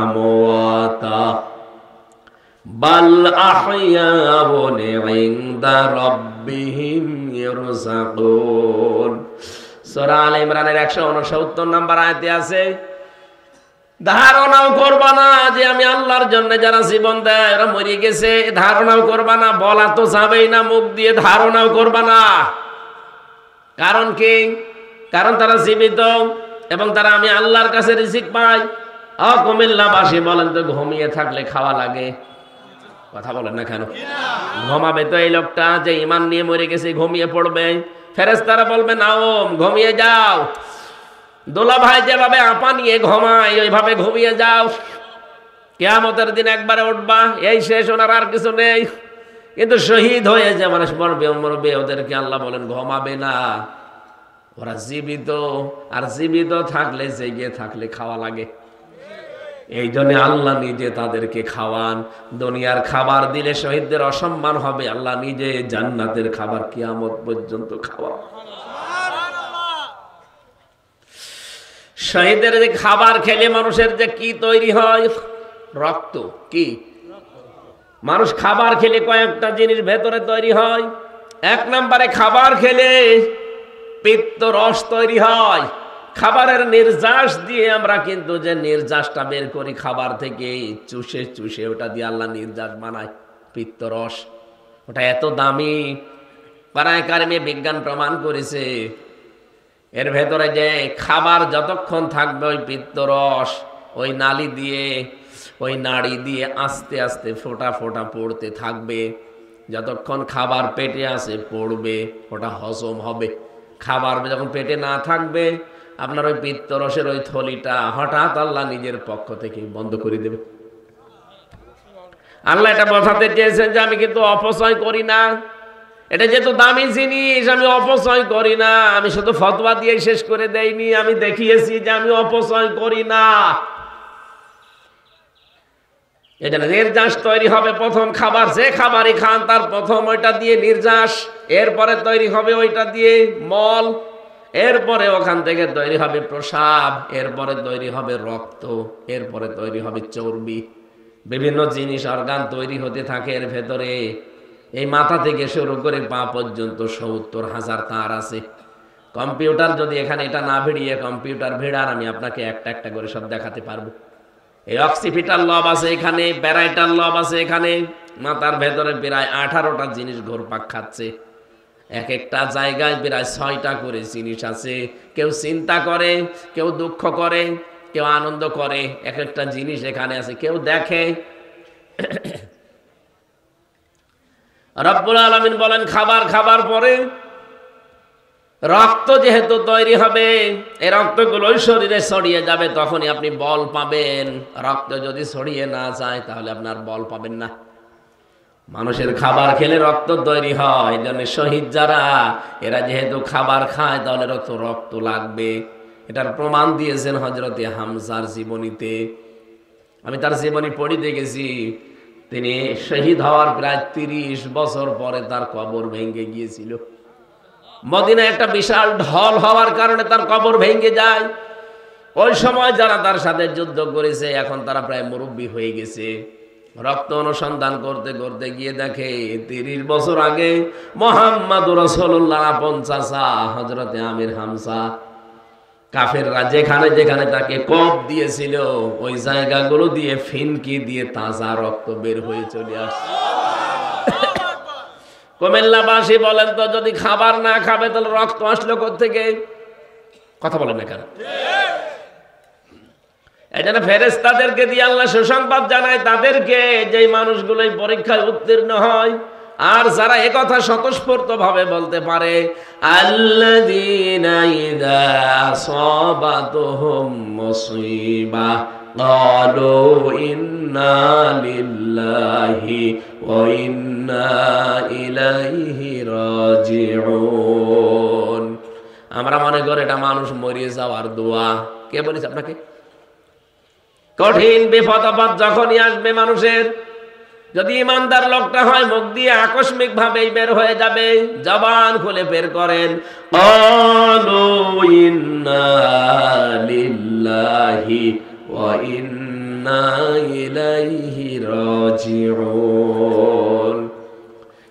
আমওয়াতা বাল আহইয়াউন ইনদা রাব্বিহিম ইরযাকুন। সূরা আলে ইমরানের 169 নম্বর আয়াতে আছে, ধারণাও করবা না যে আমি আল্লাহর জন্য যারা জীবন দেয় ওরা মরে গেছে, ধারণাও করবা না, বলা তো যাবেই না মুখ দিয়ে, ধারণাও করবা না। কারণ কি? কারণ তারা জীবিত এবং তারা আমি আল্লাহর কাছে রিজিক পাই। কুমিল্লাবাসী বলেন তো, ঘুমিয়ে থাকলে খাওয়া লাগে? কথা বলেন না কেন? ঘুমাবে তো এই লোকটা যে ঈমান নিয়ে মরে গেছে, ঘুমিয়ে পড়বে। ফেরেশতারা বলবে নাও ঘুমিয়ে যাও। দোলা ভাই যেভাবে আপা নিয়ে ঘুমায় ওইভাবে ঘুমিয়ে যাও, কিয়ামতের দিন একবারে উঠবা, এই শেষ, ওনার আর কিছু নেই। কিন্তু শহীদ হয়ে যে মানুষ মরবে, ওদেরকে আল্লাহ বলেন ঘুমাবে না, ওরা জীবিত। আর জীবিত থাকলে, জেগে থাকলে খাওয়া লাগে। এই জন্য আল্লাহ নিজে তাদেরকে খাওয়ান। দুনিয়ার খাবার দিলে শহীদদের অসম্মান হবে, আল্লাহ নিজে জান্নাতের খাবার কিয়ামত পর্যন্ত খাওয়ান। শহীদের যে খাবার খেলে মানুষের যে কি তৈরি হয়, রক্ত। কি মানুষ খাবার খেলে কয়েকটা জিনিস ভেতরে তৈরি হয়। এক নম্বরে খাবার খেলে পিত্ত রস তৈরি হয়। খাবারের নির্যাস দিয়ে আমরা কিন্তু যে নির্যাসটা বের করি খাবার থেকে, চুষে চুষে ওটা দিয়ে আল্লাহ নির্যাস বানায়, পিত্ত রস। ওটা এত দামি, পারায় কারিমে বিজ্ঞান প্রমাণ করেছে। এর ভেতরে যে খাবার যতক্ষণ থাকবে, ওই পিত্ত রস ওই নালী দিয়ে, ওই নাড়ি দিয়ে আস্তে আস্তে ফোঁটা ফোঁটা পড়তে থাকবে। যতক্ষণ খাবার পেটে আসে পড়বে, ওটা হজম হবে। খাবার যখন পেটে না থাকবে, আপনার ওই পিত্ত রসের ওই থলিটা হঠাৎ আল্লাহ নিজের পক্ষ থেকে বন্ধ করে দেবে। আল্লাহ এটা বোঝাতে চেয়েছেন যে আমি কিন্তু অপচয় করি না। এটা যেহেতু দামি জিনিস, আমি অপচয় করি না। আমি শুধু ফতোয়া দিয়ে শেষ করে দেইনি, আমি দেখিয়েছি যে আমি অপচয় করি না। এটা নির্যাস তৈরি হবে প্রথম খাবার, যে খাবারই খান তার প্রথম ওইটা দিয়ে নির্যাস, এরপরে তৈরি হবে ওইটা দিয়ে মল, এরপরে ওখান থেকে তৈরি হবে প্রসাব, এরপরে তৈরি হবে রক্ত, এরপরে তৈরি হবে চর্বি। বিভিন্ন জিনিস অর্গান তৈরি হতে থাকে এর ভেতরে। এই মাথা থেকে শুরু করে পা পর্যন্ত ৭০,০০০ তার আছে। কম্পিউটার যদি এখানে এটা না ভিড়িয়ে কম্পিউটার ভিড়ান, আমি আপনাকে একটা একটা করে সব দেখাতে পারবো। এই অক্সিপিটাল লব আছে এখানে, প্যারাইটাল লব আছে এখানে। মাথার ভেতরে প্রায় 18টা জিনিস ঘুরপাক খাচ্ছে। এক একটা জায়গায় প্রায় 6টা করে জিনিস আছে। কেউ চিন্তা করে, কেউ দুঃখ করে, কেউ আনন্দ করে। এক একটা জিনিস এখানে আছে, কেউ দেখে। রব্বুল আলামিন বলেন খাবার খাবার পরে রক্ত যেহেতু তৈরি হবে, এই রক্তগুলোই শরীরে ছড়িয়ে যাবে, তখনই আপনি বল পাবেন। রক্ত যদি ছড়িয়ে না যায় তাহলে আপনার বল পাবেন না। মানুষের খাবার খেলে রক্ত তৈরি হয়, এই জন্য শহীদ যারা, এরা যেহেতু খাবার খায় তাহলে রক্ত লাগবে। এটার প্রমাণ দিয়েছেন হযরতে হামজার জীবনীতে। আমি তার জীবনী পড়িতে গেছি। তিনি শহীদ হওয়ার প্রায় 30 বছর পরে তার কবর ভেঙে গিয়েছিল। মদিনায় একটা বিশাল ঢল হওয়ার কারণে তার কবর ভেঙে যায়। ওই সময় যারা তার সাথে যুদ্ধ করেছে এখন তারা প্রায় মুরব্বী হয়ে গেছে। রক্ত অনুসন্ধান করতে করতে গিয়ে দেখে 30 বছর আগে মুহাম্মদুর রাসূলুল্লাহ আপন চাচা হযরতে আমির হামজা, কাফেররা যেখানে যেখানে তাকে কোপ দিয়েছিল ওই জায়গাগুলো দিয়ে ফিনকি দিয়ে তাজা রক্ত বের হয়ে চলে আসছে। কুমিল্লাবাসী বলেন তো, যদি খাবার না খাবে তাহলে রক্ত আসলো কোত্থেকে? কথা বলেন না কেন? এই জন্য ফেরেশতাদেরকে দিয়ে আল্লাহ সুসংবাদ জানায় তাদেরকে, যে মানুষগুলো এই পরীক্ষায় উত্তীর্ণ হয় আর যারা একথা স্বতঃস্ফূর্ত ভাবে বলতে পারে, আল্লাযীনা ইযা আসাবাতুহুম মুসিবাহ ক্বালু ইন্না লিল্লাহি ওয়া ইন্না ইলাইহি রাজিউন। আমরা মনে করি এটা মানুষ মরিয়ে যাওয়ার দোয়া। কে বলেছে আপনাকে? কঠিন বিপদ আপদ যখনই আসবে মানুষের, যদি ইমানদার লোকটা হয় মুখ দিয়ে আকস্মিক ভাবেই বের হয়ে যাবে, জবান খুলে বের করেন ক্বালু ইন্না লিল্লাহি ওয়া ইন্না ইলাইহি রাজিউন।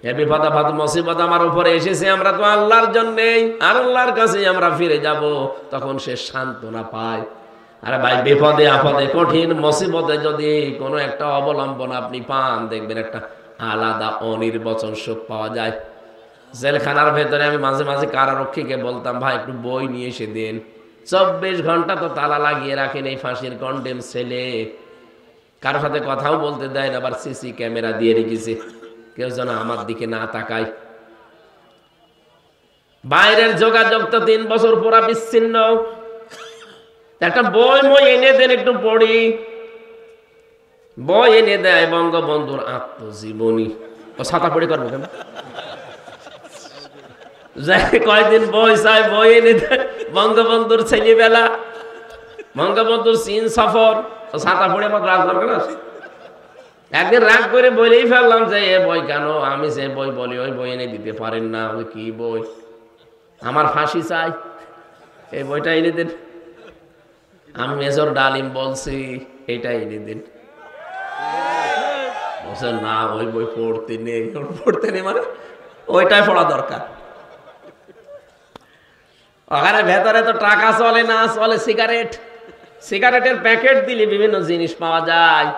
এই বিপদ আপদ মুসিবত আমার উপরে এসেছে, আমরা তো আল্লাহর জন্যই, আর আল্লাহর কাছেই আমরা ফিরে যাব। তখন সে সান্ত্বনা পায়। আরে ভাই, বিপদে আপদে কঠিন মুসিবতে যদি কোনো একটা অবলম্বন আপনি পান, দেখবেন একটা আলাদা অনির্বচন সুখ পাওয়া যায়। জেলখানার ভেতরে আমি মাঝে মাঝে কারারক্ষীকে বলতাম, ভাই একটু বই নিয়ে এসে দিন। 24 ঘন্টা তো তালা লাগিয়ে রাখেন এই ফাঁসির কন্ডেম ছেলে, কারোর সাথে কথাও বলতে দেয় না, আবার সিসি ক্যামেরা দিয়ে রেখেছে, কেউ যেন আমার দিকে না তাকায়। বাইরের যোগাযোগ তো 3 বছর পুরা বিচ্ছিন্ন। একটা বই মই এনে দেন, একটু পড়ি। বই এনে দেয় বঙ্গবন্ধুর আত্মজীবনী। ও ছাতা পড়ে করবো কেন? কয়েকদিন বই চাই, বই এনে দেয় বঙ্গবন্ধুর ছেলেবেলা, বঙ্গবন্ধুর চীন সফর। ও ছাতা পড়ে আমার রাগ দরকার আছে? একদিন রাগ করে বলেই ফেললাম যে এ বই কেন? আমি সে বই বলি, ওই বই এনে দিতে পারেন না। কি বই? আমার ফাঁসি চাই, এই বইটা এনে দেন। আমি মেজর ডালিম বলছি, এইটা এনে দিন। বলছে না, ওই বই পড়তে নেই। পড়তে নেই মানে ওইটাই পড়া দরকার। ওখানে ভেতরে তো টাকা চলে না, চলে সিগারেট। সিগারেটের প্যাকেট দিলে বিভিন্ন জিনিস পাওয়া যায়।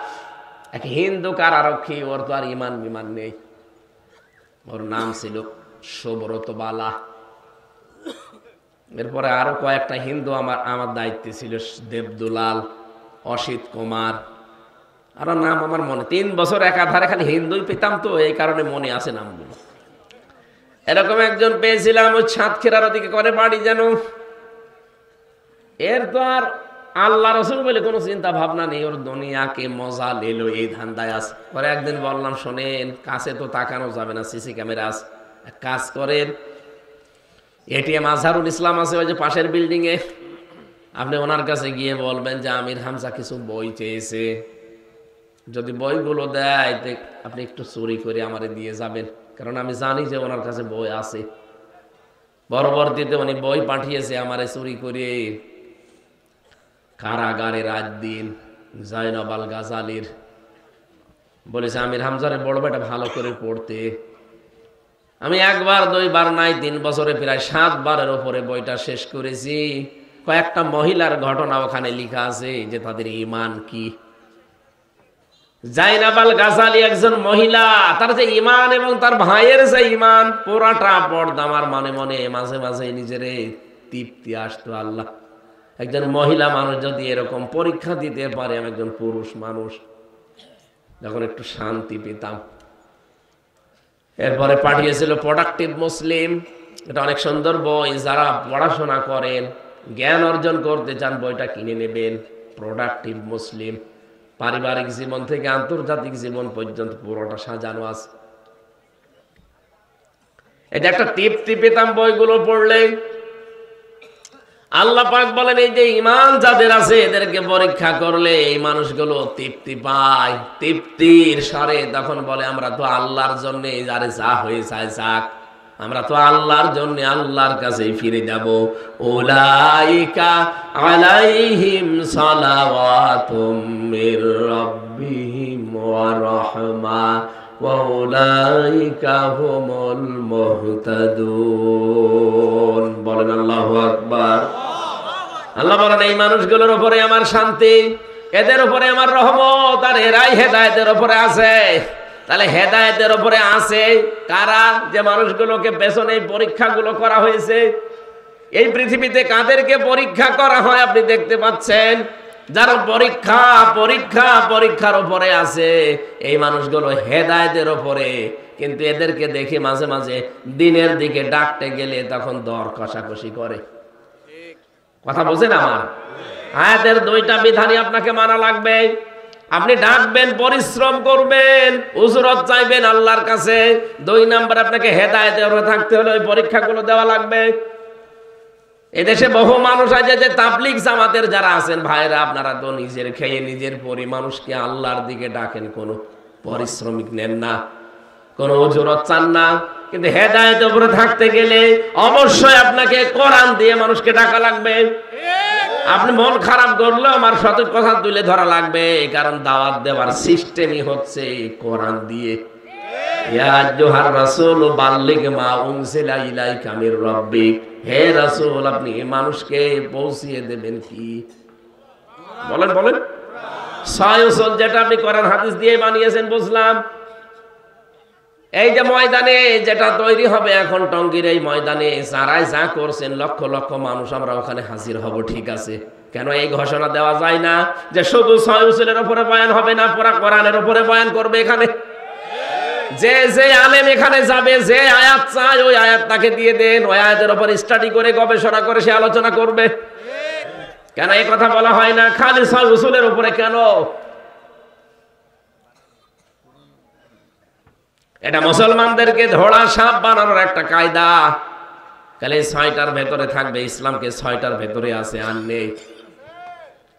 এক হিন্দু কারারক্ষী, ওর তো আর ইমান বিমান নেই। ওর নাম ছিল সুব্রত বালা। এরপরে আরো কয়েকটা হিন্দু আমার দায়িত্বে ছিল, দেবদুলাল, অসিত কুমার, আরো নাম আমার মনে। 3 বছর একাধারে খালি হিন্দুই পেতাম, তো এই কারণে মনে আছে নামগুলো। এরকম একজন পেয়েছিলাম, ওই সাতক্ষীরার ওদিকে করে বাড়ি যেন। এর তো আর আল্লাহ রসুল বলে কোনো চিন্তা ভাবনা নেই, ওর দুনিয়াকে মজা লেলো এই ধান্দায় আছে। পরে একদিন বললাম, শোনেন, কাছে তো তাকানো যাবে না, সিসি ক্যামেরা আছে, এক কাজ করেন, এটিএম আজহারুল ইসলাম আছে ওই যে পাশের বিল্ডিং এ, আপনি ওনার কাছে গিয়ে বলবেন যে আমির হামজা কিছু বই চেয়েছে, যদি বইগুলো দেয় আপনি একটু চুরি করে আমারে দিয়ে যাবেন, কারণ আমি জানি যে ওনার কাছে বই আছে। পরবর্তীতে উনি বই পাঠিয়েছে আমারে চুরি করে। কারাগারে রাত দিন জয়নব আল গাজালির বলেছে আমির হামজারে বড় বেটা ভালো করে পড়তে। আমি 1 বার 2 বার নাই, 3 বছরে প্রায় 7 বারের ওপরে বইটা শেষ করেছি। কয়েকটা মহিলার ঘটনা ওখানে লেখা আছে যে তাদের ঈমান কি। জয়নব আল গাজালি একজন মহিলা, তার যে ঈমান এবং তার ভাইয়ের যে ঈমান পুরাটা পর্দা। আমার মনে মনে মাঝে মাঝে নিজেরে তৃপ্তি আসতো, আল্লাহ, একজন মহিলা মানুষ যদি এরকম পরীক্ষা দিতে পারে, আমি একজন পুরুষ মানুষ, যখন একটু শান্তি পেতাম। এরপরে পাঠিয়েছিল প্রোডাক্টিভ মুসলিম, এটা অনেক সুন্দর বই, যারা পড়াশোনা করেন, জ্ঞান অর্জন করতে চান, বইটা কিনে নেবেন। প্রোডাক্টিভ মুসলিম, পারিবারিক জীবন থেকে আন্তর্জাতিক জীবন পর্যন্ত পুরোটা সাজানো আছে। এটা একটা তৃপ্তি পেতাম বইগুলো পড়লে। আল্লাহ পাক বলেন, এই যে ঈমান যাদের আছে এদেরকে পরীক্ষা করলে এই মানুষগুলো তৃপ্তি পায়, তৃপ্তির সারে তখন বলে আমরা তো আল্লাহর জন্য, যারে যা হয়ে যায় যাক, আমরা তো আল্লাহর জন্য আল্লাহর কাছেই ফিরে যাব। উলাইকা আলাইহিম সালাওয়াতুম মির রাব্বিহিম ওয়া রাহমা ওয়া উলাইকা হুমুল মুহতাদুন। বলেন আল্লাহু আকবার। আল্লাহ বলেন, এই মানুষগুলোর উপরে আমার শান্তি, এদের উপরে আমার রহমত, আর এরাই হেদায়েতের উপরে আছে। তাহলে হেদায়েতের উপরে আছে কারা? যে মানুষগুলোকে পেছনে পরীক্ষাগুলো করা হয়েছে, এই পৃথিবীতে কাদেরকে পরীক্ষা করা হয় আপনি দেখতে পাচ্ছেন? যারা পরীক্ষার উপরে আছে, এই মানুষগুলো হেদায়েতের উপরে। কিন্তু এদেরকে দেখে মাঝে মাঝে দিনের দিকে ডাকতে গেলে তখন দর কষাকষি করে। কথা বোঝেন আমার? আয়াতের দুইটা বিধানই আপনাকে মানা লাগবে। আপনি ডাকবেন, পরিশ্রম করবেন, উজরত চাইবেন আল্লাহর কাছে। 2 নাম্বার, আপনাকে হেদায়েতের উপরে থাকতে হলে ওই পরীক্ষাগুলো দেওয়া লাগবে। এদেশে বহু মানুষ আছে যে তাবলিগ জামাতের যারা আছেন ভাইরা, আপনারা তো নিজের খেয়ে নিজের পরি মানুষকে আল্লাহর দিকে ডাকেন, কোনো পরিশ্রমিক নেন না, কোনো উজরত চান না। কিন্তু হেদায়েতের উপরে থাকতে গেলে অবশ্যই আপনাকে কোরআন দিয়ে মানুষকে ডাকা লাগবে। আপনি মন খারাপ করলেও আমার সঠিক কথা তুলে ধরা লাগবে, কারণ দাওয়াত দেওয়ার সিস্টেমই হচ্ছে কোরআন দিয়ে। ইয়া আইয়ুহার রাসূল বাল্লিগ মা উনজিলা ইলাইকা মির রাব্বিক, হে রাসূল আপনি মানুষকে পৌঁছিয়ে দেবেন কি? বলেন বলেন। সয়সল যেটা আপনি কোরআন হাদিস দিয়ে বানিয়েছেন বুঝলাম। এই যে ময়দানে যেটা তৈরি হবে এখন টঙ্গীর এই ময়দানে, যারাই যা করছেন লক্ষ লক্ষ মানুষ আমরা ওখানে হাজির হব, ঠিক আছে। কেন এই ঘোষণা দেওয়া যায় না যে শুধু সয়সলের উপরে বয়ান হবে না, পুরা কোরআনের উপরে বয়ান করবে? এখানে যে যে আলেম এখানে যাবে, যে আয়াত চায় ওই আয়াত তাকে দিয়ে দেন, ওই আয়াতের উপর স্টাডি করে গবেষণা করে সে আলোচনা করবে। কেন এই কথা বলা হয় না খালি সয়সলের উপরে? কেন? এটা মুসলমানদেরকে ধোড়া সাপ বানানোর একটা কায়দা। খালি 6টার ভেতরে থাকবে, ইসলামকে 6টার ভেতরে আছে, আর নেই।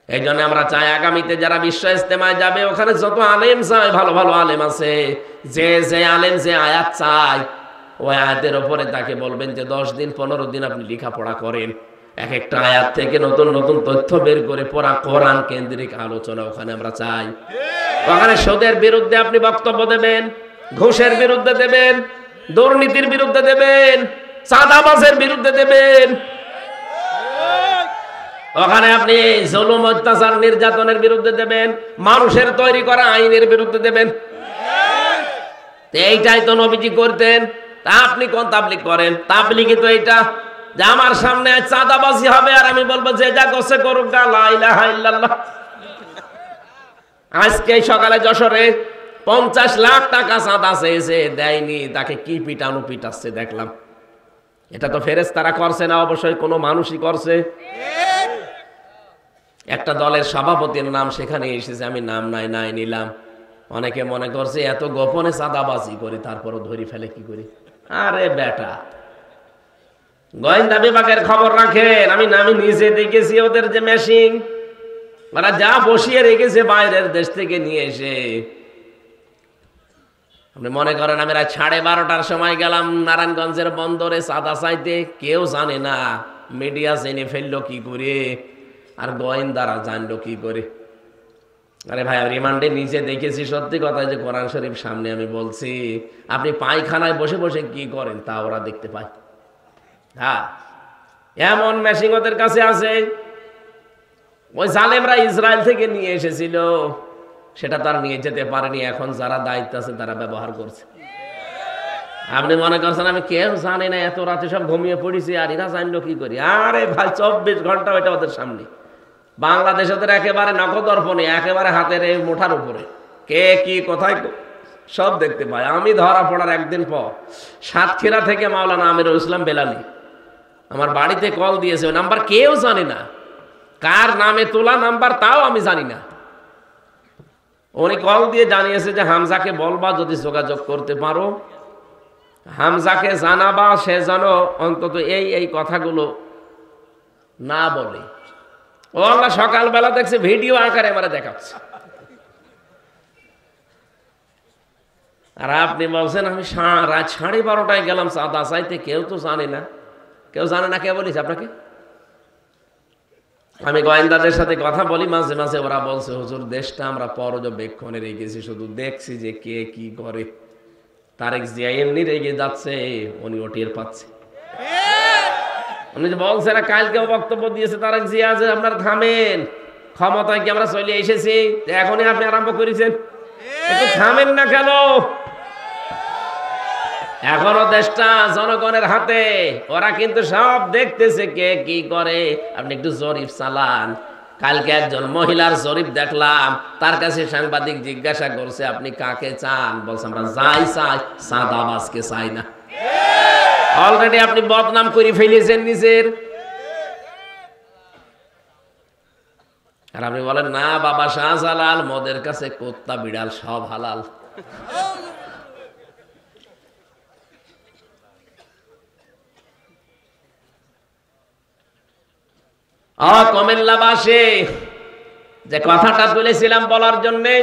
এই জন্য আমরা চাই আগামীতে যারা বিশ্ব ইজতেমায় যাবে ওখানে যত আলেম চাই, ভালো ভালো আলেম আছে, যে আলেম যে আয়াত চায় ওই আয়াতের উপরে তাকে বলবেন যে 10 দিন 15 দিন আপনি লেখাপড়া করেন, এক একটা আয়াত থেকে নতুন নতুন তথ্য বের করে পড়া কোরআন কেন্দ্রিক আলোচনা ওখানে আমরা চাই। ওখানে সুদের বিরুদ্ধে আপনি বক্তব্য দেবেন, ঘুষের বিরুদ্ধে দেবেন, দুর্নীতির বিরুদ্ধে দেবেন, চাঁদাবাজের বিরুদ্ধে দেবেন। ওখানে আপনি জুলুম অত্যাচার নির্যাতনের বিরুদ্ধে দেবেন, মানুষের তৈরি করা আইনের বিরুদ্ধে দেবেন। এইটাই তো নবীজি করতেন। তা আপনি কোন তাবলিগ করেন? তাবলিগই তো এইটা যে আমার সামনে চাঁদাবাজি হবে আর আমি বলবো যে যা করছে করুক, লা ইলাহা ইল্লাল্লাহ। আজকে সকালে যশোরে 50 লাখ টাকা চাঁদা চেয়েছে, দেয়নি, তাকে কি পিটানো পিটাচ্ছে দেখলাম। এটা তো ফেরেশতারা করছে না, অবশ্যই কোনো মানুষই করছে। একটা দলের সভাপতির নাম সেখানে এসেছে, আমি নাম নাই নিলাম। অনেকে মনে করছে এত গোপনে চাঁদাবাজি করি তারপরও ধরি ফেলে কি করি। আরে বেটা, গোয়েন্দা বিভাগের খবর রাখেন। আমি নিজে দেখেছি ওদের যে মেশিন, ওরা যা বসিয়ে রেখেছে বাইরের দেশ থেকে নিয়ে এসে। আপনি মনে করেন আমি রাত 12:30টার সময় গেলাম নারায়ণগঞ্জের বন্দরে চাঁদা চাইতে, কেউ জানে না। মিডিয়া জেনে ফেললো কি করে, আর গোয়েন্দারা জানলো কি করে? আরে ভাই, রিমান্ডে নিজে দেখেছি, সত্যি কথা যে কোরআন শরীফ সামনে আমি বলছি, আপনি পায়খানায় বসে বসে কি করেন তা ওরা দেখতে পায়। হ্যাঁ, এমন মেশিন ওদের কাছে আছে। ওই জালেমরা ইসরায়েল থেকে নিয়ে এসেছিল, সেটা তার নিয়ে যেতে পারেনি। এখন যারা দায়িত্ব আছে তারা ব্যবহার করছে। আপনি মনে করছেন আমি কেউ জানে না, এত রাতে সব ঘুমিয়ে পড়েছি আর এরা জানলো কি করি? আরে ভাই, 24 ঘন্টা ওইটা ওদের সামনে। বাংলাদেশ ওদের একেবারে নখদর্পণে, একেবারে হাতের এই মুঠার উপরে, কে কি কোথায় সব দেখতে পায়। আমি ধরা পড়ার একদিন পর সাতক্ষীরা থেকে মাওলানা আমিরুল ইসলাম বেলালি আমার বাড়িতে কল দিয়েছে। ওই নাম্বার কেউ জানে না, কার নামে তোলা নাম্বার তাও আমি জানি না। উনি কল দিয়ে জানিয়েছে যে হামজাকে বলবা যদি যোগাযোগ করতে পারো, হামজাকে জানাবা সে যেন অন্তত এই কথাগুলো না বলে। ও আল্লাহ, সকালবেলা দেখছে ভিডিও আকারে আমার দেখাচ্ছে। আর আপনি বলছেন আমি রাত 12:30টায় গেলাম চাঁদা চাইতে, কেউ তো জানে না। কেউ জানে না কে বলিস আপনাকে? আমি গোয়েন্দাদের সাথে কথা বলি মাঝে মাঝে, ওরা বলছে হুজুর দেশটা আমরা পর্যবেক্ষণে রেখেছি, শুধু দেখছি যে কে কি করে। তারেক জিয়া এমনি রেগে যাচ্ছে, উনি ও টের পাচ্ছে। উনি যে বলছে না, কালকেও বক্তব্য দিয়েছে তারেক জিয়া যে আপনারা থামেন, ক্ষমতায় কি আমরা চলে এসেছি, এখনই আপনি আরম্ভ করেছেন, একটু থামেন না কেন? এখনো দেশটা জনগণের হাতে, ওরা কিন্তু সব দেখতেছে কে কি করে। আপনি একটু জরিপ চালান। কালকে একজন মহিলার জরিপ দেখলাম, তার কাছে সাংবাদিক জিজ্ঞাসা করছে আপনি কাকে চান, বলছে আমরা যাই চাই, চাঁদাবাজকে চাই না। অলরেডি আপনি বদনাম করে ফেলেছেন নিজের। আর আপনি বলেন না বাবা শাহজালাল, মদের কাছে কুত্তা বিড়াল সব হালাল। কুমিল্লাবাসী, যে কথাটা তুলেছিলাম বলার জন্যে,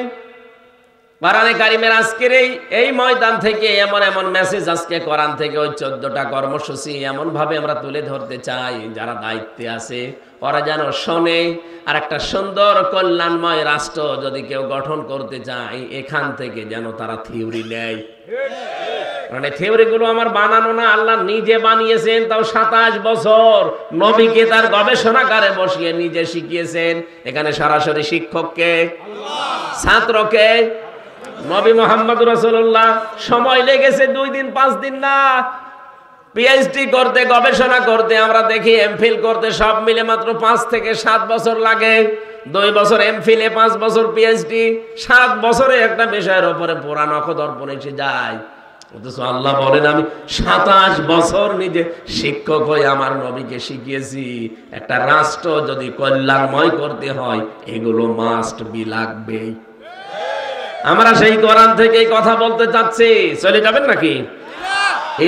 কোরআনে কারিমের আজকের এই ময়দান থেকে এমন এমন মেসেজ আজকে কোরআন থেকে ওই 14টা কর্মসূচি এমন ভাবে আমরা তুলে ধরতে চাই, যারা দায়িত্বে আছে ওরা যেন শোনে। আর একটা সুন্দর কল্যাণময় রাষ্ট্র যদি কেউ গঠন করতে চায়, এখান থেকে যেন তারা থিওরি নেয়। মানে থিওরি গুলো আমার বানানো না, আল্লাহ নিজে বানিয়েছেন, তাও 27 বছর। নবীকে তার গবেষণাগারে বসিয়ে নিজে শিখিয়েছেন। এখানে সরাসরি শিক্ষককে, ছাত্রকে নবী মুহাম্মদ রাসূলুল্লাহ। সময় লেগেছে 2 দিন 5 দিন না, পিএইচডি করতে, গবেষণা করতে, আমরা দেখি এমফিল করতে সব মিলে মাত্র 5 থেকে 7 বছর লাগে। 2 বছর এমফিলে, 5 বছর পিএইচডি, 7 বছরে একটা বিষয়ের উপরে পুরা নখদর্পণ এসে যায়। অথচ আল্লাহ বলেন আমি 27 বছর নিজে শিক্ষক হয়ে আমার নবীকে শিখিয়েছি। একটা রাষ্ট্র যদি কল্যাণময় করতে হয়, এগুলো মাস্ট বি লাগবেই। আমরা সেই কোরআন থেকেই কথা বলতে চাচ্ছি। চলে যাবেন নাকি?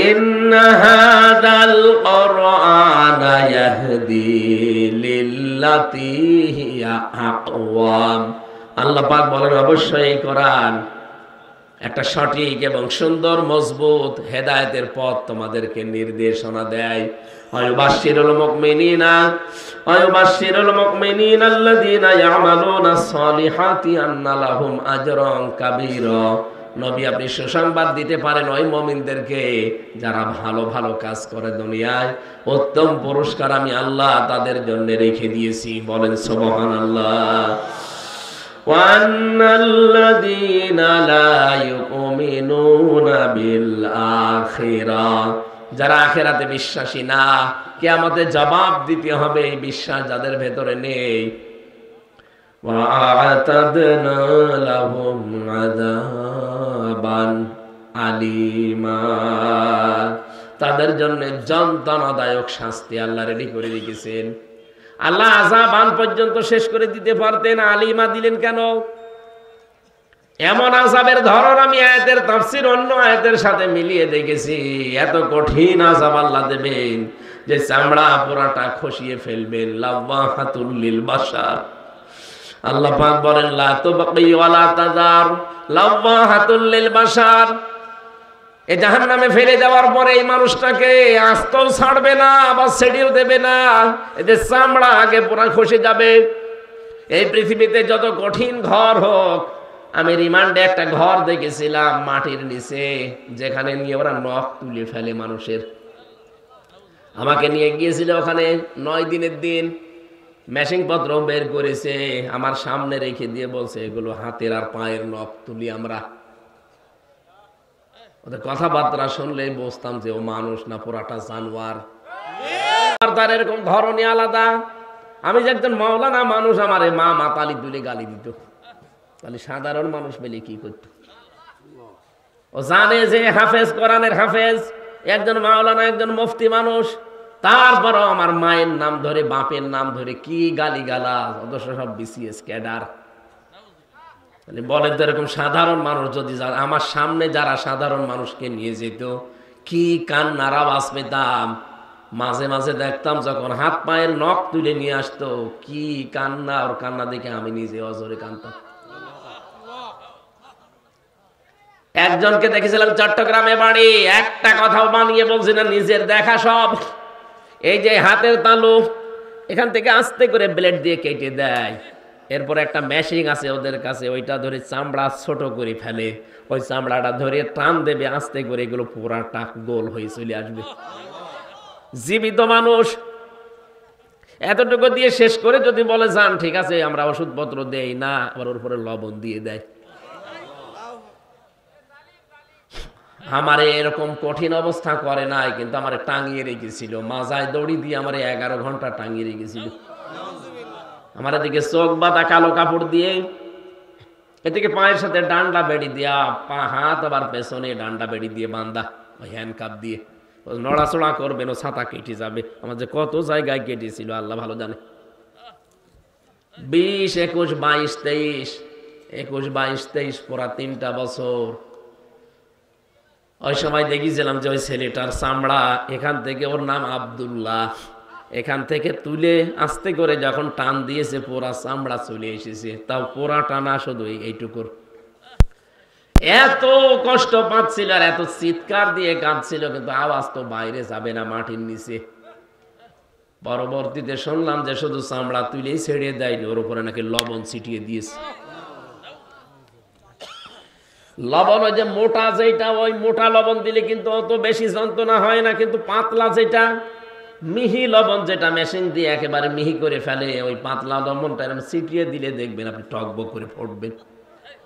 ইন্না হাদাল কুরআনা ইয়াহদি লিল্লাতি হিয়া আকওয়াম। আল্লাহ পাক বলেন অবশ্যই এই কোরআন একটা সঠিক এবং সুন্দর মজবুত হেদায়েতের পথ তোমাদেরকে নির্দেশনা দেয়। ওয়ায়ুবাশশিরুল মুমিনিনা আল্লাযীনা ইয়ামালুনাস সালিহাতি আন্না লাহুম আজরান কাবীরা। নবী আপনি সুসংবাদ দিতে পারেন ওই মুমিনদেরকে যারা ভালো ভালো কাজ করে দুনিয়ায়, উত্তম পুরস্কার আমি আল্লাহ তাদের জন্য রেখে দিয়েছি। বলেন সুবহানাল্লাহ। ওয়ান্নাল্লাযীনা লা ইউমিনুনা বিল আখিরাহ, যারা আখিরাতে বিশ্বাসী না, কিয়ামতে জবাব দিতে হবে, এই বিশ্বাস যাদের ভেতরে নেই। ওয়া'আতাদনা লাহুম আযাবান আলীমা, তাদের জন্য যন্ত্রণাদায়ক শাস্তি আল্লাহ রেডি করে রেখেছেন। আল্লাহ আযাবান পর্যন্ত শেষ করে দিতে পারতেন, আলিমা দিলেন কেন? এমন আযাবের ধরন আমি আয়াতের তাফসীর অন্য আয়াতের সাথে মিলিয়ে দেখেছি। এত কঠিন আযাব আল্লাহ দেবেন যে চামড়া পুরাটা খসিয়ে ফেলবেন। লাওয়াহাতুল লিল বাশার। আল্লাহ পাক বলেন লা তুবকি ওয়ালা তাযার, লাওয়াহাতুল লিল বাশার। এই জাহান্নামে ফেলে দেওয়ার পরে এই মানুষটাকে আস্তও ছাড়বে না, আবার ছেড়েও দেবে না। এদের চামড়া আগে পুরা খসে যাবে। এই পৃথিবীতে যত কঠিন ঘর হোক, আমি রিমান্ডে একটা ঘর দেখেছিলাম মাটির নিচে, যেখানে নিয়ে ওরা নখ তুলে ফেলে মানুষের। আমাকে নিয়ে গিয়েছিল ওখানে 9 দিনের দিন। মেশিন পত্র বের করেছে, আমার সামনে রেখে দিয়ে বলছে এগুলো হাতের আর পায়ের নখ তুলি আমরা। ওদের কথাবার্তা শুনলে বুঝতাম যে ও মানুষ না পুরাটা জানোয়ার। তার এরকম ধরনই আলাদা। আমি যে একজন মাওলানা মানুষ, আমারে মা মাতালি তুলে গালি দিত, তাহলে সাধারণ মানুষ পেলে কি করত? ও জানে যে হাফেজ, কোরআনের হাফেজ, একজন মাওলানা, একজন মুফতি মানুষ, তারপরও আমার মায়ের নাম ধরে, বাপের নাম ধরে কি গালি গালা, অথচ সব বিসিএস ক্যাডার। বলেন তো এরকম সাধারণ মানুষ যদি আমার সামনে যারা সাধারণ মানুষকে নিয়ে যেত, কি কান্নার আওয়াজ পেতাম। মাঝে মাঝে দেখতাম যখন হাত পায়ের নখ তুলে নিয়ে আসতো, কি কান্না। ওর কান্না দেখে আমি নিজে অজরে কাঁদতাম। একজনকে দেখেছিলাম চট্টগ্রামে বাড়ি, একটা কথাও বানিয়ে বলছি না, নিজের দেখা সব। এই যে হাতের তালু, এখান থেকে আস্তে করে ব্লেড দিয়ে কেটে দেয়। এরপর একটা মেশিন আছে ওদের কাছে, ওইটা ধরে চামড়া ছোট করে ফেলে। ওই চামড়াটা ধরে টান দেবে আস্তে করে, এগুলো পুরাটা গোল হয়ে চলে আসবে। জীবিত মানুষ এতটুকু দিয়ে শেষ করে যদি বলে যান ঠিক আছে আমরা ওষুধপত্র দেই না, আবার ওর উপরে লবণ দিয়ে দেয়। আমারে এরকম কঠিন অবস্থা করে নাই, কিন্তু আমারে টাঙিয়ে রেখেছিল, মাজায় দড়ি দিয়ে আমারে 11 ঘন্টা টাঙিয়ে রেখেছিল। আমার এদিকে চোখ বাঁধা কালো কাপড় দিয়ে, এদিকে পায়ের সাথে ডান্ডা বেড়ি দিয়া, হাত আবার পেছনে ডান্ডা বেড়ি দিয়ে বান্ধা, ওই হ্যান্ডকাপ দিয়ে। নড়াচড়া করবেন ও ছাতা কেটে যাবে। আমার যে কত জায়গায় কেটেছিল আল্লাহ ভালো জানে। 20, 21, 22, 23, 21, 22, 23 পুরা 3টা বছর। ওই সময় দেখেছিলাম যে ওই ছেলেটার চামড়া এখান থেকে, ওর নাম আব্দুল্লাহ, এখান থেকে তুলে আস্তে করে যখন টান দিয়েছে পুরা চামড়া চলে এসেছে। তাও পুরা টানা শুধু এইটুকুর। এত কষ্ট পাচ্ছিল আর এত চিৎকার দিয়ে কাঁদছিল, কিন্তু আওয়াজ তো বাইরে যাবে না, মাটির নিচে। পরবর্তীতে শুনলাম যে শুধু চামড়া তুলেই ছেড়ে দেয়নি, ওর উপরে নাকি লবণ ছিটিয়ে দিয়েছে। লবণ ওই যে মোটা যেটা, ওই মোটা লবণ দিলে কিন্তু অত বেশি যন্ত্রণা হয় না, কিন্তু পাতলা যেটা, মিহি লবণ যেটা মেশিন দিয়ে একেবারে মিহি করে ফেলে, ওই পাতলা লবণটা এরকম ছিটিয়ে দিলে দেখবেন আপনি টকবক করে ফুটবেন।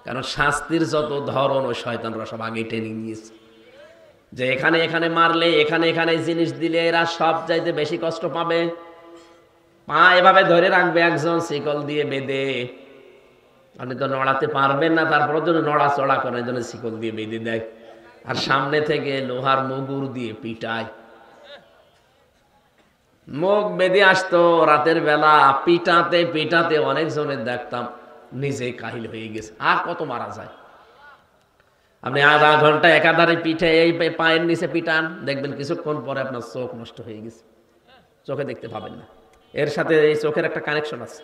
কারণ শাস্তির যত ধরন ওই শয়তানরা সব আগে টেনে নিয়েছে, যে এখানে এখানে মারলে, এখানে এখানে জিনিস দিলে এরা সব চাইতে বেশি কষ্ট পাবে। পা এভাবে ধরে রাখবে একজন শিকল দিয়ে বেঁধে, আপনি তো নড়াতে পারবেন না, তারপর জন্য নড়াচড়া করার জন্য শিকল দিয়ে বেঁধে দেয়। আর সামনে থেকে লোহার মুগুর দিয়ে পিটায়, মুখ বেঁধে আসতো রাতের বেলা। পিটাতে পিটাতে অনেকজনের দেখতাম নিজেই কাহিল হয়ে গেছে। আর কত মারা যায়? আপনি আধা ঘন্টা একাধারে পিঠে এই পায়ের নিচে পিটান, দেখবেন কিছুক্ষণ পরে আপনার চোখ নষ্ট হয়ে গেছে, চোখে দেখতে পাবেন না। এর সাথে এই চোখের একটা কানেকশন আছে।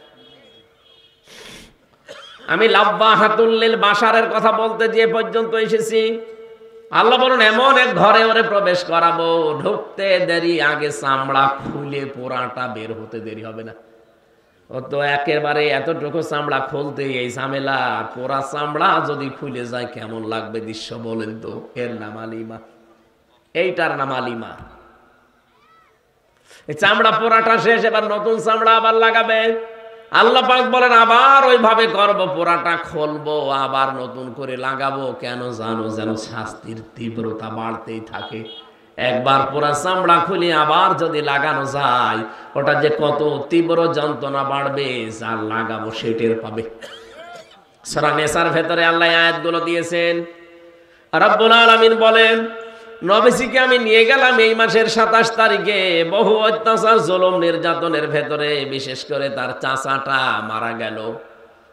আমি লাব্বাহাতুল লিল বাশারের কথা বলতে যে পর্যন্ত এসেছি, আল্লাহ বলেন এমন এক ঘরে ওরে প্রবেশ করাবো, ঢুকতে দেরি, আগে চামড়া খুলে পোড়াটা বের হতে দেরি হবে না। ও তো একেবারে এতটুকু চামড়া খুলতে এই ঝামেলা, পোড়া চামড়া যদি খুলে যায় কেমন লাগবে দৃশ্য বলেন তো। এর নাম আলিমা, এইটার নাম আলিমা। এই চামড়া পোড়াটা শেষ, এবার নতুন চামড়া আবার লাগাবে। আল্লাহ পাক বলেন আবার ওইভাবে করবো, পোড়াটা খুলবো, আবার নতুন করে লাগাবো। কেন জানো? যেন শাস্তির তীব্রতা বাড়তেই থাকে। একবার পোড়া চামড়া খুলে আবার যদি লাগানো যায়, ওটা যে কত তীব্র যন্ত্রণা বাড়বে, যার লাগাবো সে টের পাবে। সূরা নিসার ভেতরে আল্লাহ আয়াতগুলো দিয়েছেন। রব্বুল আলামিন বলেন, নবীজিকে আমি নিয়ে গেলাম এই মাসের 27 তারিখে, বহু অত্যাচার জুলুম নির্যাতনের ভেতরে। বিশেষ করে তার চাচাটা মারা গেল,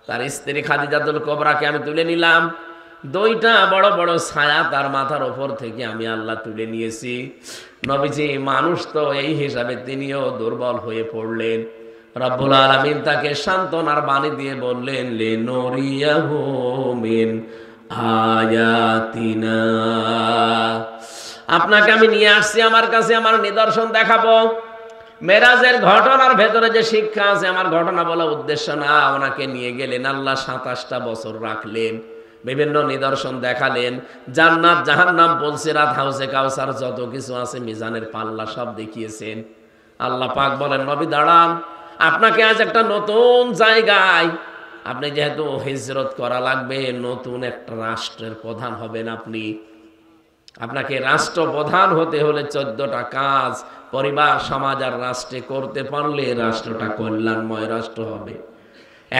তার স্ত্রী খাদিজাতুল কুবরাকে আমি তুলে নিলাম। 2টা বড় বড় ছায়া তার মাথার ওপর থেকে আমি আল্লাহ তুলে নিয়েছি। নবীজি মানুষ তো, এই হিসাবে তিনিও দুর্বল হয়ে পড়লেন। রব্বুল আলামিন তাকে সান্ত্বনার বাণী দিয়ে বললেন, লিনুরিয়াহু মিন আয়াতিনা, আপনাকে আমি নিয়ে আসছি আমার কাছে, আমার নিদর্শন দেখাবো। মেরাজের ঘটনার ভেতরে যে শিক্ষা আছে, আমার ঘটনা বলা উদ্দেশ্য না। ওনাকে নিয়ে গেলেন, আল্লাহ 27টা বছর রাখলেন, বিভিন্ন নিদর্শন দেখালেন, জান্নাত জাহান্নাম, পুলসিরাত, হাউজে কাউসার, যত কিছু আছে, মিজানের পাল্লা সব দেখিয়েছেন। আল্লাহ পাক বলেন, নবী দাঁড়ান, আপনাকে আজ একটা নতুন জায়গায়, আপনি যেহেতু হিজরত করা লাগবে, নতুন একটা রাষ্ট্রের প্রধান হবেন আপনি। আপনাকে রাষ্ট্রপ্রধান হতে হলে 14টা কাজ পরিবার, সমাজ আর রাষ্ট্রে করতে পারলে রাষ্ট্রটা কল্যাণময় রাষ্ট্র হবে।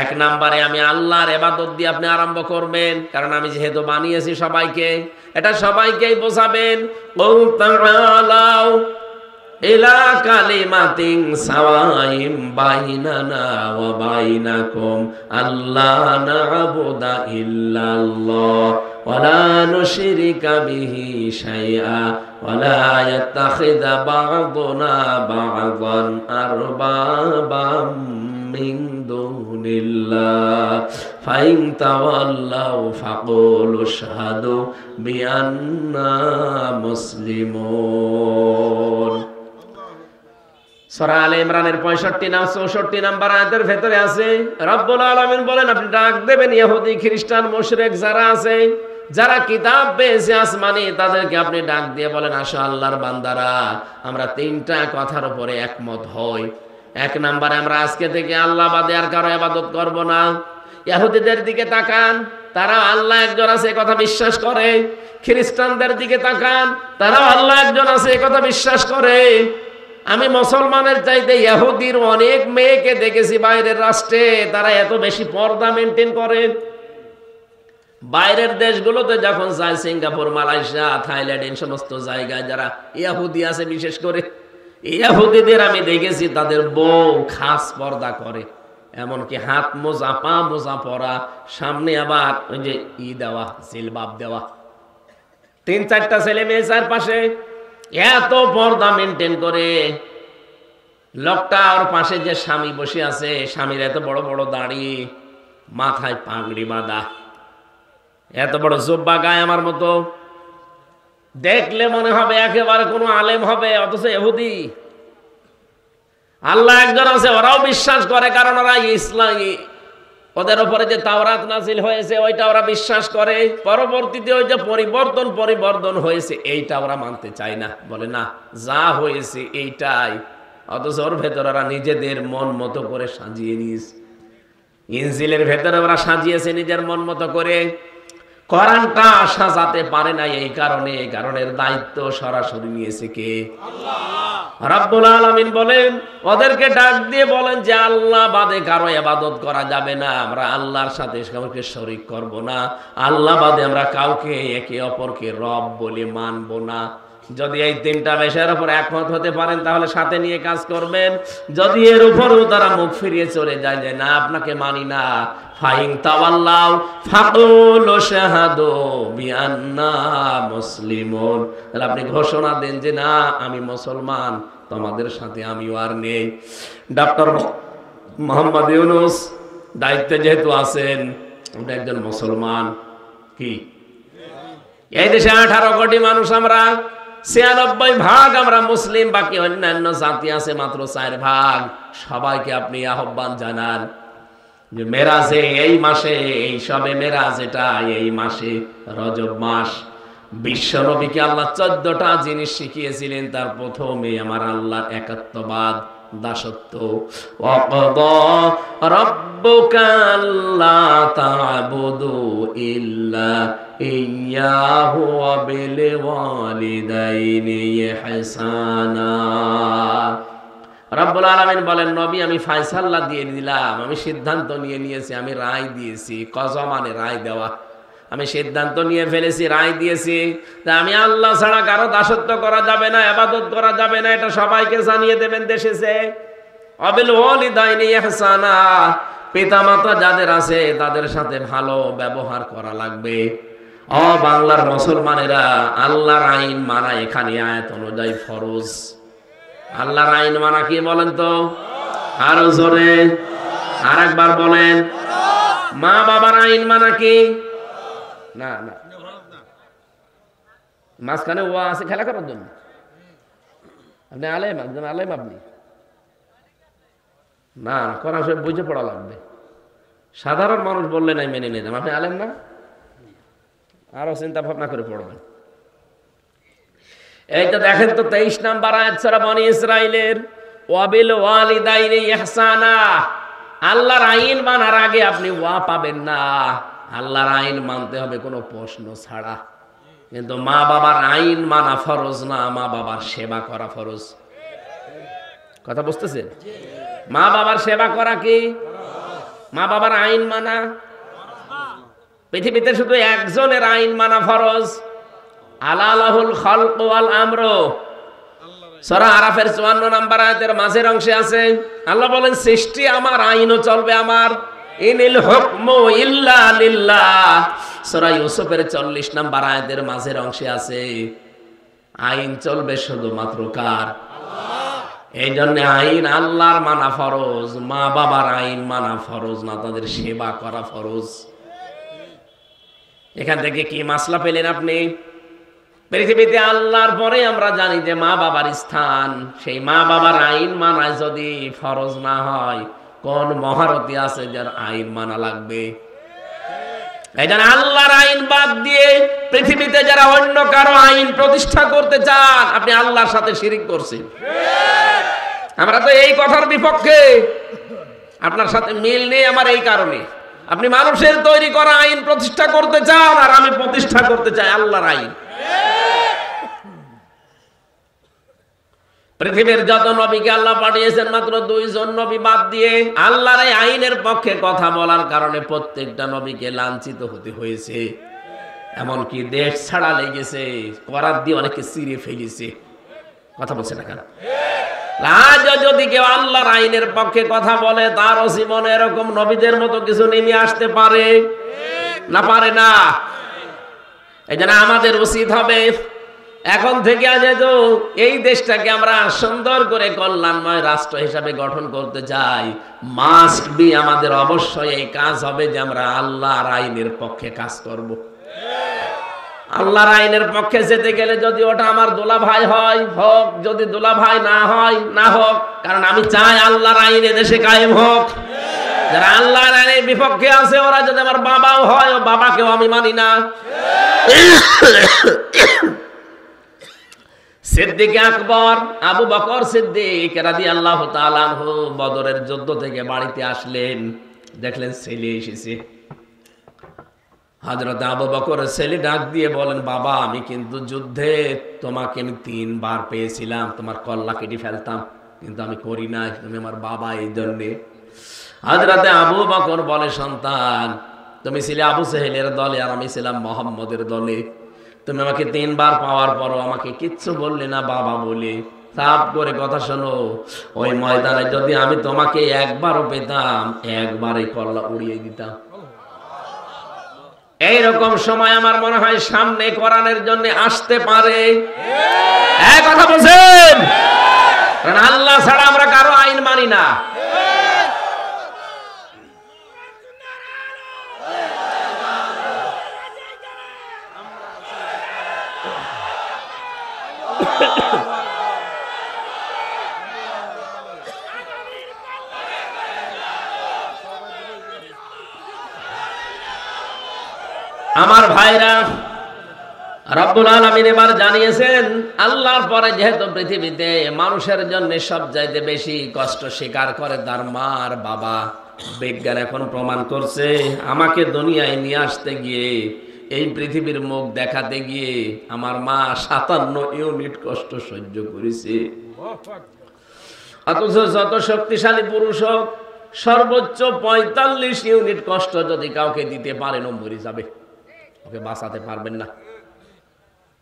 1 নম্বরে আমি আল্লাহর ইবাদত দিয়ে আপনি আরম্ভ করবেন, কারণ আমি যেহেতু বানিয়েছি সবাইকে, এটা সবাইকেই বোঝাবেন। কুল তাআলাউ ইলা কালিমাতিন সাওয়াইম বাইনানা ওয়া বাইনাকুম আল্লা না'বুদা ইল্লাল্লাহ ওয়া লা নুশরিকা বিহি শাইআ ওয়া লা ইয়াত্তাখিযা বা'দুনা বা'দান আরবাবাম মিন দুনিল্লাহ ফাইন তাওয়াল্লাউ ফাকুলু আশহাদু বিআন্না মুসলিমুন। সূরা আলে ইমরানের 65 নাম্বার আয়াতের ভেতরে আছে, রব্বুল আলামিন বলেন, আপনি ডাক দেবেন ইহুদি, খ্রিস্টান, মুশরিক যারা আছে, যারা কিতাব পেয়েছে আসমানি, তাদেরকে আপনি ডাক দিয়ে বলেন, আসো আল্লাহর বান্দারা, আমরা 3টা কথার উপরে একমত হই। 1 নম্বরে আমরা আজকে থেকে আল্লাহ বাদে আর কারো ইবাদত করব না। ইহুদিদের দিকে তাকান, তারা আল্লাহ একজন আছে এ কথা বিশ্বাস করে। খ্রিস্টানদের দিকে তাকান, তারা আল্লাহ একজন আছে এ কথা বিশ্বাস করে। আমি মুসলমানের চাইতে ইহুদির অনেক মেয়েকে দেখেছি বাইরের রাষ্ট্রে, তারা এত বেশি পর্দা মেনটেন করে। বাইরের দেশগুলোতে যখন যায়, সিঙ্গাপুর, মালয়েশিয়া, থাইল্যান্ড, এই সমস্ত জায়গায় যারা ইহুদি আছে, বিশেষ করে ইহুদিদের আমি দেখেছি তাদের বউ খাস পর্দা করে, এমনকি হাত মোজা, পা মোজা পরা, সামনে আবার ওই যে দেওয়া, জিলবাব দেওয়া, 3-4টা ছেলে মেয়ে চারপাশে, এত পর্দা মেনটেন করে। লোকটা ওর পাশে যে স্বামী বসে আছে, স্বামীর এত বড় বড় দাড়ি, মাথায় পাগড়ি বাঁধা, এত বড় জুব্বা গায়ে আমার মতো, দেখলে মনে হবে একেবারে কোনো আলেম হবে, অথচ ইহুদি। আল্লাহ একজন আছে ওরাও বিশ্বাস করে, কারণ ওরা ইসলামী, ওদের উপরে যে তাওরাত নাজিল হয়েছে ওইটা ওরা বিশ্বাস করে। পরবর্তীতে ওই যে পরিবর্তন হয়েছে এইটা ওরা মানতে চায় না, বলে না যা হয়েছে এইটাই। অথচ ওর ভেতরে ওরা নিজেদের মন মতো করে সাজিয়ে নিয়েছে। ইনজিলের ভেতরে ওরা সাজিয়েছে নিজের মন মতো করে। কোরআনটা সাজাতে পারে না, এই কারণের দায়িত্ব সরাসরি নিয়েছে কে? আল্লাহ রাব্বুল আলামিন বলেন, ওদেরকে ডাক দিয়ে বলেন যে আল্লাহ বাদে কারো ইবাদত করা যাবে না, আমরা আল্লাহর সাথে কাউকে শরীক করব না, আল্লাহ বাদে আমরা কাউকে একে অপরকে রব বলে মানব না। যদি এই 3টা বিষয়ের উপর একমত হতে পারেন তাহলে সাথে নিয়ে কাজ করবেন। যদি এর উপরও তারা মুখ ফিরিয়ে চলে যায় যে না আপনাকে মানি না, ফাইন তাওয়াল্লাউ ফাকুলু শাহাদু বিআন্না মুসলিমুন, তাহলে আপনি ঘোষণা দেন যে না আমি মুসলমান, তোমাদের সাথে আমিও আর নেই। ডক্টর মোহাম্মদ ইউনূস দায়িত্বে যেহেতু আছেন, আপনি একজন মুসলমান, কি এই দেশে 18 কোটি মানুষ, আমরা 96% আমরা মুসলিম, বাকি অন্যান্য জাতি আছে মাত্র 4%। সবাইকে আপনি আহ্বান জানান যে মেরাজে এই মাসে, এই সবে মেরাজ, এটা এই মাসে রজব মাস, বিশ্ব নবীকে আল্লাহ 14টা জিনিস শিখিয়েছিলেন। তার প্রথমে আমার আল্লাহর একাত্মবাদ, দাসত্ব। ওয়াকাদা রাব্বুকা আল্লা তা'বুদু ইল্লা ইয়্যাহু ওয়া বিল ওয়ালিদাইনি ইহসানা। রব্বুল আলামিন বলেন, নবী আমি ফয়সালা দিয়ে দিলাম, আমি সিদ্ধান্ত নিয়ে নিয়েছি, আমি রায় দিয়েছি। কজা মানে রায় দেওয়া, আমি সিদ্ধান্ত নিয়ে ফেলেছি, রায় দিয়েছি যে আমি আল্লাহ ছাড়া কারো দাসত্ব করা যাবে না, ইবাদত করা যাবে না, এটা সবাইকে জানিয়ে দেবেন দেশেছে। ওয়াবিল ওয়ালিদাইনি ইহসানা, পিতামাতা যাদের আছে তাদের সাথে ভালো ব্যবহার করা লাগবে। ও বাংলার মুসলমানেরা, আল্লাহর আইন মানা এখানে আয়াত অনুযায়ী ফরজ। আল্লাহর আইন মানা কি বলেন তো? আরো জোরে আরেকবার বলেন। মা বাবার আইন মানা কি? না না, মাঝখানে ও আছে খেলা করার জন্য। আপনি আলেম, একজন আলেম আপনি, না কোরআন শরীফ বুঝে পড়া লাগবে। সাধারণ মানুষ বললে নাই মেনে নিতাম, আপনি আলেম না, আরো চিন্তা ভাবনা করে পড়বেন। এইটা দেখেন তো 23 নাম্বার আয়াত সূরা বনী ইসরাইলের, ওয়াবিল ওয়ালিদাইনি ইহসানা। আল্লাহর আইন মানার আগে আপনি ওয়া পাবেন না, আল্লাহর আইন মানতে হবে কোনো প্রশ্ন ছাড়া। কিন্তু মা বাবার আইন মানা ফরজ না, মা বাবার সেবা করা ফরজ। কথা বুঝতেছেন? মা বাবার সেবা করা কি? মা বাবার আইন মানা। পৃথিবীতে শুধু একজনের আইন মানা ফরজ, আলালাহুল খালক ওয়াল আমর। সূরা আরাফের 54 নম্বর আয়াতের মাঝের অংশে আছে, আল্লাহ বলেন সৃষ্টি আমার, আইনও চলবে আমার। ইনিল হুকমু ইল্লা লিল্লাহ। সূরা ইউসুফের 40 নম্বর আয়াতের মাঝের অংশে আছে, আইন চলবে শুধুমাত্র কার? আল্লাহ। এই জন্য আইন আল্লাহর মানা ফরজ, মা বাবার আইন মানা ফরজ না, তাদের সেবা করা ফরজ। এখান থেকে কি মাসলা পেলেন আপনি? পৃথিবীতে আল্লাহর পরে আমরা জানি যে মা বাবার স্থান, সেই মা বাবার আইন মানা যদি ফরজ না হয়, কোন মহারতি আছে যার আইন মানা লাগবে? এই জন্য আল্লাহর আইন বাদ দিয়ে পৃথিবীতে যারা অন্য কারো আইন প্রতিষ্ঠা করতে চান, আপনি আল্লাহর সাথে শিরিক করছেন। আমরা তো এই কথার বিপক্ষে, আপনার সাথে মিল নেই আমার এই কারণে। আপনি মানুষের তৈরি করা আইন প্রতিষ্ঠা করতে চান, আর আমি প্রতিষ্ঠা করতে চাই আল্লাহর আইন। পৃথিবীর যত নবীকে আল্লাহ পাঠিয়েছেন মাত্র 2 জন নবী বাদ দিয়ে আল্লাহর এই আইনের পক্ষে কথা বলার কারণে প্রত্যেকটা নবীকে লাঞ্ছিত হতে হয়েছে। এমনকি দেশ ছাড়া লেগেছে, করার দিয়ে অনেকে চিরে ফেলেছে। কথা বলছে না কেন? আজ যদি কেউ আল্লাহর আইনের পক্ষে কথা বলে তারও জীবনে এরকম নবীদের মতো কিছু নেমে আসতে পারে না? পারে না। এই জন্য আমাদের উচিত হবে এখন থেকে যেহেতু এই দেশটাকে আমরা সুন্দর করে কল্যাণময় রাষ্ট্র হিসাবে গঠন করতে চাই, মাস্ট বি আমাদের অবশ্যই এই কাজ হবে যে আমরা আল্লাহর আইনের পক্ষে কাজ করব। আল্লাহর আইনের পক্ষে যেতে গেলে যদি ওটা আমার দুলাভাই হয় হোক, যদি দুলাভাই না হয় না হোক, কারণ আমি চাই আল্লাহর আইন দেশে কায়েম হোক। যারা আল্লাহর আইনের বিপক্ষে আছে ওরা যদি আমার বাবাও হয়, ও বাবাকেও আমি মানি না। সিদ্দিক আকবর আবু বকর সিদ্দিক রাদিয়াল্লাহু তাআলা আনহু বদরের যুদ্ধ থেকে বাড়িতে আসলেন, দেখলেন ছেলে এসেছে। হযরত আবু বকরের ছেলে ডাক দিয়ে বলেন, বাবা আমি কিন্তু যুদ্ধে তোমাকে আমি 3 বার পেয়েছিলাম, তোমার কল্লা কেটে ফেলতাম, কিন্তু আমি করি নাই, তুমি আমার বাবা, এই জন্যে। হযরত আবু বকর বলে, সন্তান তুমি ছিলে আবু সেহেলের দলে আর আমি ছিলাম মুহাম্মদের দলে, তুমি আমাকে 3 বার পাওয়ার পরও আমাকে কিচ্ছু বললে না বাবা বলে। সাফ করে কথা শোনো, ওই ময়দানে যদি আমি তোমাকে একবারও পেতাম, একবারই কল্লা উড়িয়ে দিতাম। এইরকম সময় আমার মনে হয় সামনে কোরআনের জন্য আসতে পারে। এক কথা বলছেন, কারণ আল্লাহ ছাড়া আমরা কারো আইন মানি না। আমার ভাইরা, রব্বুল আলামিন এবার জানিয়েছেন আল্লাহর পরে যেহেতু পৃথিবীতে মানুষের জন্য সবচাইতে বেশি কষ্ট স্বীকার করে তার মা আর বাবা। বিজ্ঞান এখন প্রমাণ করছে আমাকে দুনিয়ায় নিয়ে আসতে গিয়ে, এই পৃথিবীর মুখ দেখাতে গিয়ে আমার মা 57 ইউনিট কষ্ট সহ্য করেছে। অথচ যত শক্তিশালী পুরুষ হোক, সর্বোচ্চ 45 ইউনিট কষ্ট যদি কাউকে দিতে পারেন ও মরে যাবে, ওকে বাঁচাতে পারবেন না।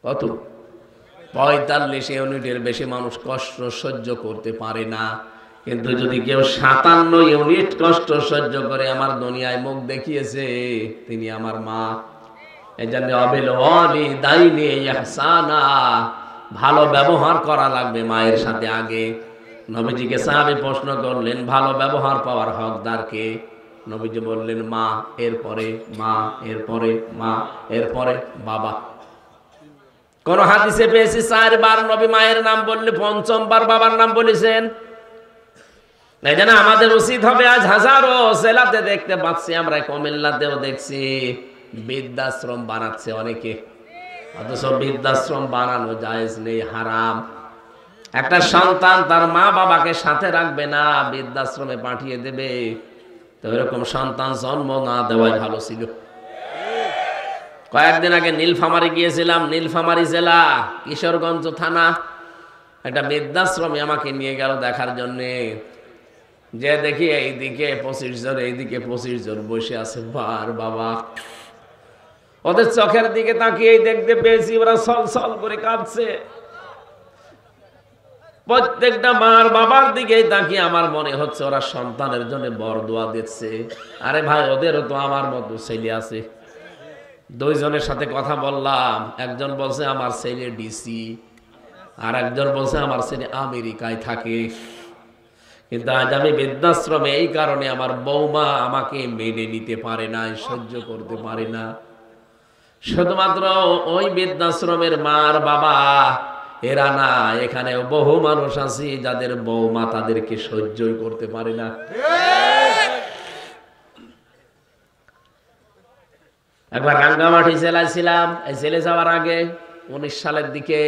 কত? 45 ইউনিটের বেশি মানুষ কষ্ট সহ্য করতে পারে না। কিন্তু যদি কেউ 57 ইউনিট কষ্ট সহ্য করে আমার দুনিয়ায় মুখ দেখিয়েছে, তিনি আমার মা। এই জন্য অবিল ওয়ালিদাইনি ইহসানা, ভালো ব্যবহার করা লাগবে মায়ের সাথে আগে। নবীজিকে সাহাবী প্রশ্ন করলেন, ভালো ব্যবহার পাওয়ার হকদার কে? নবীজি বললেন মা, এরপরে মা, এরপরে মা, এরপরে বাবা। কোন হাদিসে পেয়েছি 4 বার নবী মায়ের নাম বললে 5ম বার বাবার নাম বলেছেন। এই জন্য আমাদের উচিত হবে, আজ হাজারো জেলাতে দেখতে পাচ্ছি আমরা, কুমিল্লাতেও দেখছি বৃদ্ধাশ্রম বানাচ্ছে অনেকে, অথচ বৃদ্ধাশ্রম বানানো জায়েজ নেই, হারাম। একটা সন্তান তার মা বাবাকে সাথে রাখবে না, বৃদ্ধাশ্রমে পাঠিয়ে দেবে, তো এরকম সন্তান জন্ম না দেওয়াই ভালো ছিল। কয়েকদিন আগে নীলফামারী গিয়েছিলাম, নীলফামারী জেলা কিশোরগঞ্জ থানা, একটা বৃদ্ধাশ্রমে আমাকে নিয়ে গেল দেখার জন্যে। যে দেখি এইদিকে 25 জন, এইদিকে 25 জন বসে আছে বার বাবা। ওদের চোখের দিকে তাকিয়ে দেখতে পেয়েছি ওরা ছল করে কাঁদছে। প্রত্যেকটা মার বাবার দিকে তাকিয়ে আমার মনে হচ্ছে ওরা সন্তানের জন্য বরদোয়া দিচ্ছে। আরে ভাই, ওদেরও তো আমার মতো ছেলে আছে। 2 জনের সাথে কথা বললাম, একজন বলছে আমার ছেলে ডিসি, আর একজন বলছে আমার ছেলে আমেরিকায় থাকে। কিন্তু আজ আমি বৃদ্ধাশ্রমে এই কারণে আমার বৌমা আমাকে মেনে নিতে পারে না, সহ্য করতে পারে না। শুধুমাত্র ওই বৃদ্ধাশ্রমের মার বাবা এরা না, এখানে বহু মানুষ আছে যাদের বৌমা তাদেরকে সহ্যই করতে পারে না। একবার রাঙ্গামাটি জেলায় ছিলাম, এই জেলে যাওয়ার আগে 19 সালের দিকে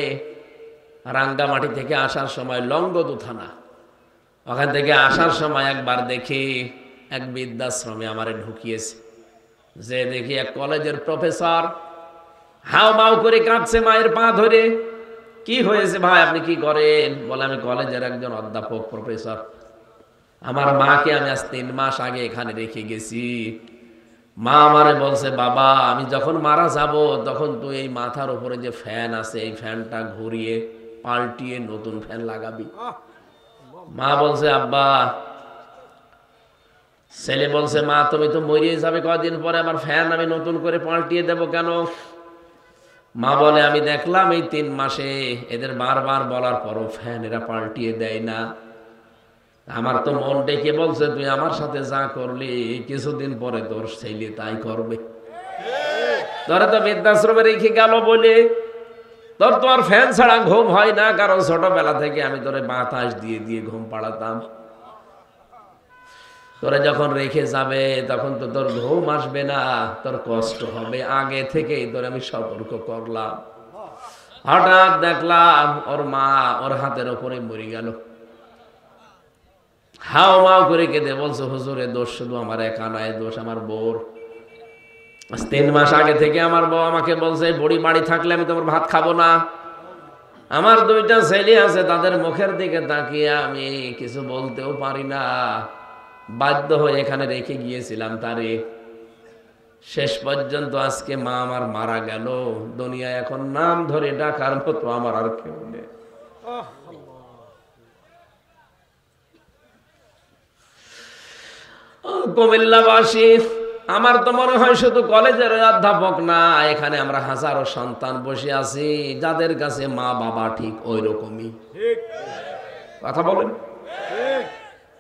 রাঙ্গামাটি থেকে আসার সময় লংগদু থানা, ওখান থেকে আসার সময় একবার দেখি এক বৃদ্ধাশ্রমে আমারে ঢুকিয়েছে। যে দেখি এক কলেজের প্রফেসর হাও মাও করে কাঁদছে মায়ের পা ধরে। কি হয়েছে ভাই, আপনি কি করেন? বলে আমি কলেজের একজন অধ্যাপক, প্রফেসর। আমার মাকে আমি আজ 3 মাস আগে এখানে রেখে গেছি। মা আমারে বলছে, বাবা আমি যখন মারা যাব তখন তুই এই মাথার উপরে যে ফ্যান আছে এই ফ্যানটা ঘুরিয়ে পাল্টিয়ে নতুন ফ্যান লাগাবি। মা বলছে, আব্বা। ছেলে বলছে, মা তুমি তো মরিয়ে যাবে কদিন পরে, আমার ফ্যান আমি নতুন করে পাল্টিয়ে দেব কেন? মা বলে, আমি দেখলাম এই 3 মাসে এদের বারবার বলার পরও ফ্যান এরা পাল্টিয়ে দেয় না। আমার তো মন ডেকে বলছে, তুই আমার সাথে যা করলি কিছুদিন পরে তোর ছেলে তাই করবে। তোরা তো বৃদ্ধাশ্রমে রেখে গেল বলে তোর তো আর ফ্যান ছাড়া ঘুম হয় না, কারণ ছোটবেলা থেকে আমি তোরে বাতাস দিয়ে দিয়ে ঘুম পাড়াতাম। তোরা যখন রেখে যাবে তখন তো তোর ঘুম আসবে না, তোর কষ্ট হবে। আগে থেকেই তোর আমি সতর্ক করলাম। হঠাৎ দেখলাম ওর মা ওর হাতের ওপরে মরে গেল। হাও মাও করে কেঁদে বলছে, হুজুরের দোষ শুধু আমার একা নয়, দোষ আমার বউর। 3 মাস আগে থেকে আমার বউ আমাকে বলছে, বুড়ি বাড়ি থাকলে আমি তোমার ভাত খাবো না। আমার 2টা ছেলে আছে, তাদের মুখের দিকে তাকিয়ে আমি কিছু বলতেও পারি না। বাধ্য হয়ে এখানে রেখে গিয়েছিলাম তারে। শেষ পর্যন্ত আজকে মা আমার মারা গেল, দুনিয়ায় এখন নাম ধরে ডাকার মতো আমার আর কেউ নেই। কুমিল্লাবাসী, আমার তো মনে হয় শুধু কলেজের অধ্যাপক না, এখানে আমরা হাজারো সন্তান বসে আছি যাদের কাছে মা বাবা ঠিক ওই রকমই। কথা বলেন,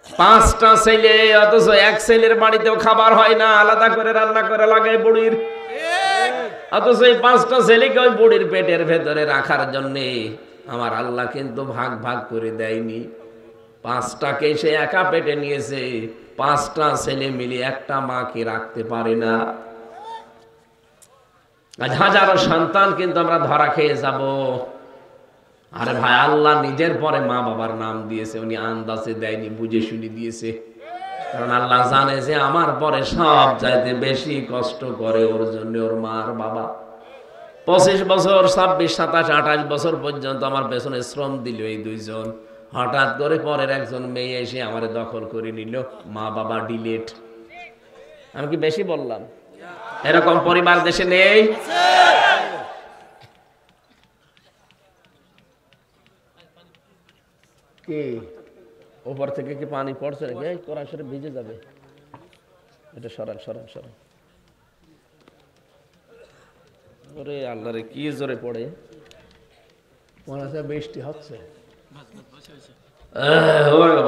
5টা ছেলে, অথচ এক ছেলের বাড়িতেও খাবার হয় না, আলাদা করে রান্না করে লাগায় বুড়ির। অথচ এই 5টা ছেলেকে ওই বুড়ির পেটের ভেতরে রাখার জন্য আমার আল্লাহ কিন্তু ভাগ ভাগ করে দেয়নি। 5টাকে সে একা পেটে নিয়েছে। 5টা ছেলে মিলে একটা মাকে রাখতে পারে না। আজ হাজারো সন্তান কিন্তু আমরা ধরা খেয়ে যাব। আরে ভাই, আল্লাহ নিজের পরে মা বাবার নাম দিয়েছে, উনি আন্দাজে দেয়নি, বুঝে শুনে দিয়েছে। কারণ আল্লাহ জানে যে আমার পরে সব চাইতে বেশি কষ্ট করে ওর জন্য ওর মা আর বাবা। 25 বছর, 26, 27, 28 বছর পর্যন্ত আমার পেছনে শ্রম দিল এই 2জন। হঠাৎ করে পরের একজন মেয়ে এসে আমারে দখল করে নিল, মা বাবা ডিলেট। আমি কি বেশি বললাম? এরকম পরিবার দেশে নেই? কি উপর থেকে কি পানি পড়ছে নাকি? এই কোরআন শরীফ ভিজে যাবে, এটা সরান সরান সরান। ওরে আল্লাহ রে, কি জোরে পড়ে। মনে হচ্ছে বৃষ্টি হচ্ছে।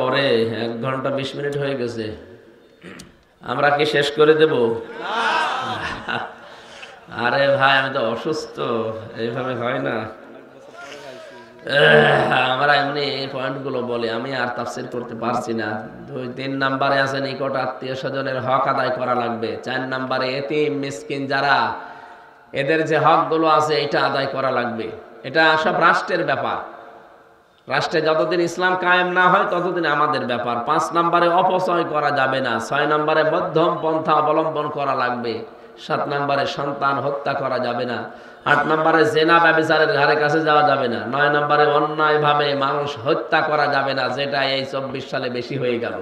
ওরে 1 ঘন্টা 20 মিনিট হয়ে গেছে, আমরা কি শেষ করে দেব? আরে ভাই, আমি তো অসুস্থ, এইভাবে হয় না। আমরা এমনি এই পয়েন্টগুলো বলে আমি আর তাফসীর করতে পারছি না। 2-3 নম্বরে আছে নিকট আত্মীয় স্বজনের হক আদায় করা লাগবে। 4 নম্বরে এতিম মিসকিন যারা, এদের যে হকগুলো আছে এটা আদায় করা লাগবে। এটা সব রাষ্ট্রের ব্যাপার। রাষ্ট্রে যতদিন ইসলাম কায়েম না হয় ততদিন আমাদের ব্যাপার। 5 নম্বরে অপচয় করা যাবে না। 6 নম্বরে মধ্যম পন্থা অবলম্বন করা লাগবে। 7 নম্বরে সন্তান হত্যা করা যাবে না। 8 নম্বরে জেনা ব্যভিচারের ধারে কাছে যাওয়া যাবে না। 9 নম্বরে অন্যায় ভাবে মানুষ হত্যা করা যাবে না, যেটা এই 24 সালে বেশি হয়ে গেল।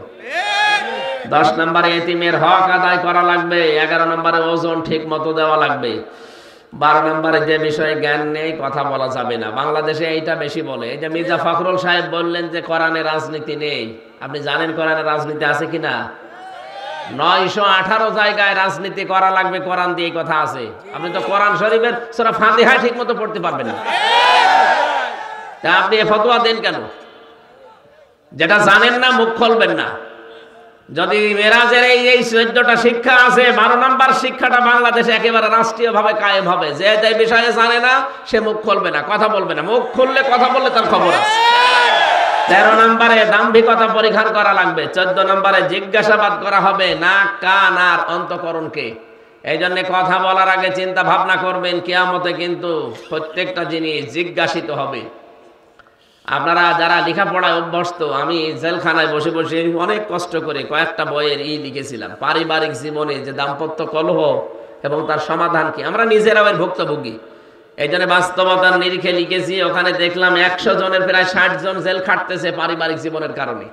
10 নম্বরে এতিমের হক আদায় করা লাগবে। 11 নম্বরে ওজন ঠিক মতো দেওয়া লাগবে। 12 নম্বরে যে বিষয়ে জ্ঞান নেই কথা বলা যাবে না। বাংলাদেশে এইটা বেশি বলে। এই যে মির্জা ফখরুল সাহেব বললেন যে কোরআনে রাজনীতি নেই, আপনি জানেন কোরআনে রাজনীতি আছে কিনা? 918 জায়গায় রাজনীতি করা লাগবে কোরআন দিয়ে কথা আছে। আপনি তো কোরআন শরীফের সূরা ফাতিহা ঠিক মতো পড়তে পারবেন না, তা আপনি এই ফতোয়া দেন কেন? যেটা জানেন না মুখ খুলবেন না। যদি মেরাজের এই 14টা শিক্ষা আছে, 12 নম্বর শিক্ষাটা বাংলাদেশে একেবারে রাষ্ট্রীয়ভাবে কায়েম হবে। যে যে বিষয়ে জানে না সে মুখ খুলবে না, কথা বলবে না। মুখ খুললে কথা বললে তার খবর আছে। 13 নম্বরে দাম্ভিকতা পরিহার করা লাগবে। 14 নম্বরে জিজ্ঞাসাবাদ করা হবে নাক, কান আর অন্তঃকরণকে। এই জন্য কথা বলার আগে চিন্তা ভাবনা করবেন, কিয়ামতে কিন্তু প্রত্যেকটা জিনিস জিজ্ঞাসিত হবে। আপনারা যারা লেখাপড়ায় অভ্যস্ত, আমি জেলখানায় বসে বসে অনেক কষ্ট করে কয়েকটা বইয়ের লিখেছিলাম, পারিবারিক জীবনে যে দাম্পত্য কলহ এবং তার সমাধান কি। আমরা নিজেরাও এর ভুক্তভোগী, এই জন্য বাস্তবতার নিরিখে লিখেছি। ওখানে দেখলাম 100 জনের প্রায় 60 জন জেল খাটতেছে পারিবারিক জীবনের কারণে।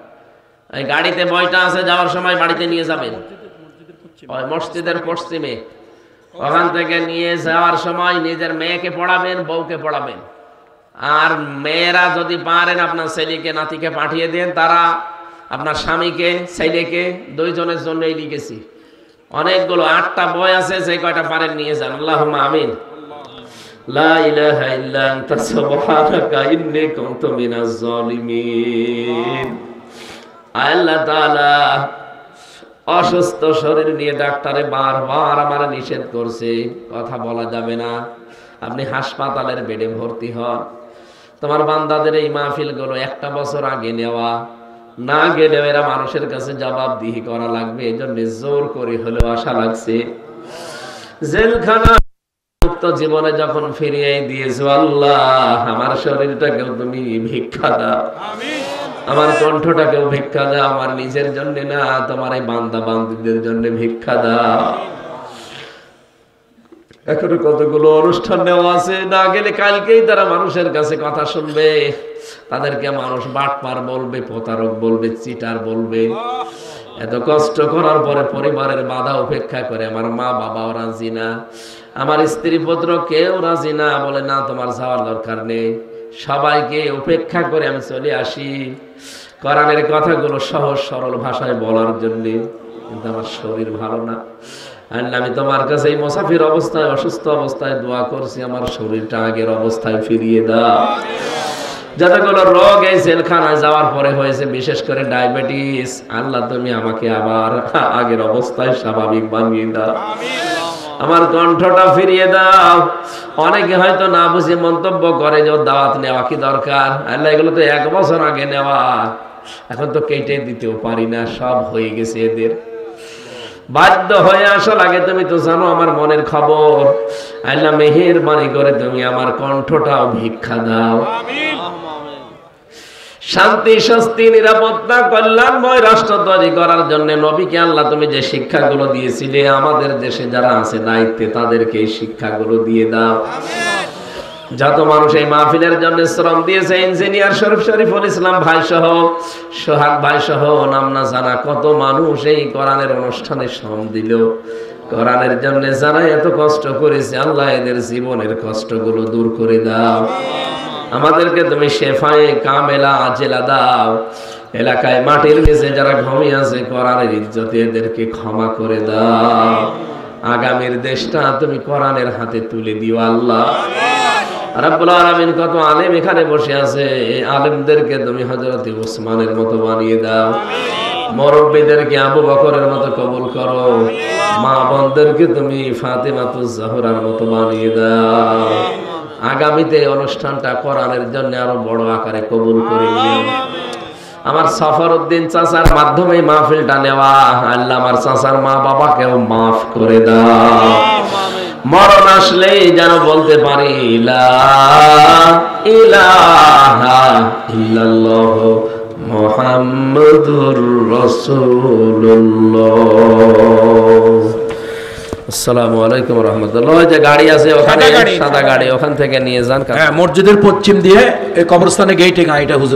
এই গাড়িতে বইটা আছে, যাওয়ার সময় বাড়িতে নিয়ে যাবেন, মসজিদের পশ্চিমে। ওখান থেকে নিয়ে যাওয়ার সময় নিজের মেয়েকে পড়াবেন, বউকে পড়াবেন। আর মেয়েরা যদি পারেন আপনার ছেলেকে নাতিকে পাঠিয়ে দেন, তারা আপনার স্বামীকে ছেলেকে 2 জনের জন্যই লিখেছি। অনেকগুলো 8টা বই আছে, যে কয়টা পারেন নিয়ে যান। আল্লাহুম্মা আমিন। লা ইলাহা ইল্লা আনতা সুবহানাকা ইন্নী কুনতু মিনাজ জালিমিন। আল্লাহ তাআলা অসুস্থ শরীর নিয়ে ডাক্তারে বারবার আমার নিষেধ করছে, কথা বলা যাবে না, আপনি হাসপাতালের বেডে ভর্তি হন। তোমার বান্দাদের এই মাহফিলগুলো 1টা বছর আগে নেওয়া, না গেলেও এরা মানুষের কাছে জবাবদিহি করা লাগবে, এই জন্য জোর করে হলেও আশা লাগছে। জেলখানা মুক্ত জীবনে যখন ফিরিয়ে দিয়েছো আল্লাহ, আমার শরীরটাকেও তুমি ভিক্ষা দাও, আমার কণ্ঠটাকেও ভিক্ষা দাও, আমার নিজের জন্য না, তোমার এই বান্দা বান্দীদের জন্য ভিক্ষা দাও। এখনো কতগুলো অনুষ্ঠান নেওয়া আছে, না গেলে কালকেই তারা মানুষের কাছে কথা শুনবে, তাদেরকে মানুষ বাটপার বলবে, প্রতারক বলবে, চিটার বলবে। এত কষ্ট করার পরে পরিবারের বাধা উপেক্ষা করে আমার মা বাবাও রাজি না, আমার স্ত্রী পুত্র কেউ রাজি না, বলে না তোমার যাওয়ার দরকার নেই। সবাইকে উপেক্ষা করে আমি চলে আসি কোরআনের কথাগুলো সহজ সরল ভাষায় বলার জন্য, কিন্তু আমার শরীর ভালো না। আল্লাহ, আমি তোমার কাছে এই মুসাফির অবস্থায়, অসুস্থ অবস্থায় দোয়া করছি, আমার শরীরটা আগের অবস্থায় ফিরিয়ে দাও। যতগুলো রোগ এই জেলখানায় যাওয়ার পরে হয়েছে, বিশেষ করে ডায়াবেটিস, আল্লাহ তুমি আমাকে আবার আগের অবস্থায় স্বাভাবিক বানিয়ে দাও, আমার কণ্ঠটা ফিরিয়ে দাও। অনেকে হয়তো না বুঝে মন্তব্য করে যে দাওয়াত নেওয়া কি দরকার। আল্লাহ, এগুলো তো 1 বছর আগে নেওয়া, এখন তো কেটে দিতেও পারি না, সব হয়ে গেছে এদের। বাধ্য হয়ে আসা লাগে, তুমি তো জানো আমার মনের খবর। আল্লাহ, মেহেরবানি করে তুমি আমার কণ্ঠটাও ভিক্ষা দাও। শান্তি, স্বস্তি, নিরাপত্তা, কল্যাণময় রাষ্ট্র তৈরি করার জন্য নবীকে আল্লাহ তুমি যে শিক্ষাগুলো দিয়েছিলে, আমাদের দেশে যারা আছে দায়িত্বে, তাদেরকে এই শিক্ষাগুলো দিয়ে দাও। যত মানুষ এই মাহফিলের জন্য শ্রম দিয়েছে, ইঞ্জিনিয়ার শরীফুল ইসলাম ভাই সহ, সোহাগ ভাই সহ, নাম না জানা কত মানুষ এই কোরআনের অনুষ্ঠানে শ্রম দিল, কোরআনের জন্য যারা এত কষ্ট করেছে, আল্লাহ এদের জীবনের কষ্টগুলো দূর করে দাও। আমাদেরকে তুমি শেফায়ে কামেলা আজেলা দাও। এলাকায় মাটির নিচে যারা ঘুমিয়ে আছে, কোরআনের ইজ্জতে এদেরকে ক্ষমা করে দাও। আগামীর দেশটা তুমি কোরআনের হাতে তুলে দিও আল্লাহ রাব্বুল আলামিন। কত আলেম এখানে বসে আছে, এই আলেমদেরকে তুমি হযরত উসমানের মতো বানিয়ে দাও, মুরব্বিদেরকে আবু বকরের মতো কবুল করো, মা বোনদেরকে তুমি ফাতেমাতুজ জাহরার মতো বানিয়ে দাও। আগামীতে অনুষ্ঠানটা কোরআনের জন্য আরো বড় আকারে কবুল করে নিও। আমার সফরউদ্দিন চাচার মাধ্যমে মাহফিলটা নেওয়া, আল্লাহ আমার চাচার মা বাবাকেও মাফ করে দাও। মরণ আসলেই যেন বলতে পারি লা ইলাহা ইল্লাল্লাহ মুহাম্মাদুর রাসূলুল্লাহ। আসসালামু আলাইকুম ওয়া রাহমাতুল্লাহ। ওই যে গাড়ি আছে ওখানে, সাদা গাড়ি, ওখান থেকে নিয়ে যান। হ্যাঁ, মসজিদের পশ্চিম দিয়ে এই কবরস্থানে গেটে গাড়িটা হুজুর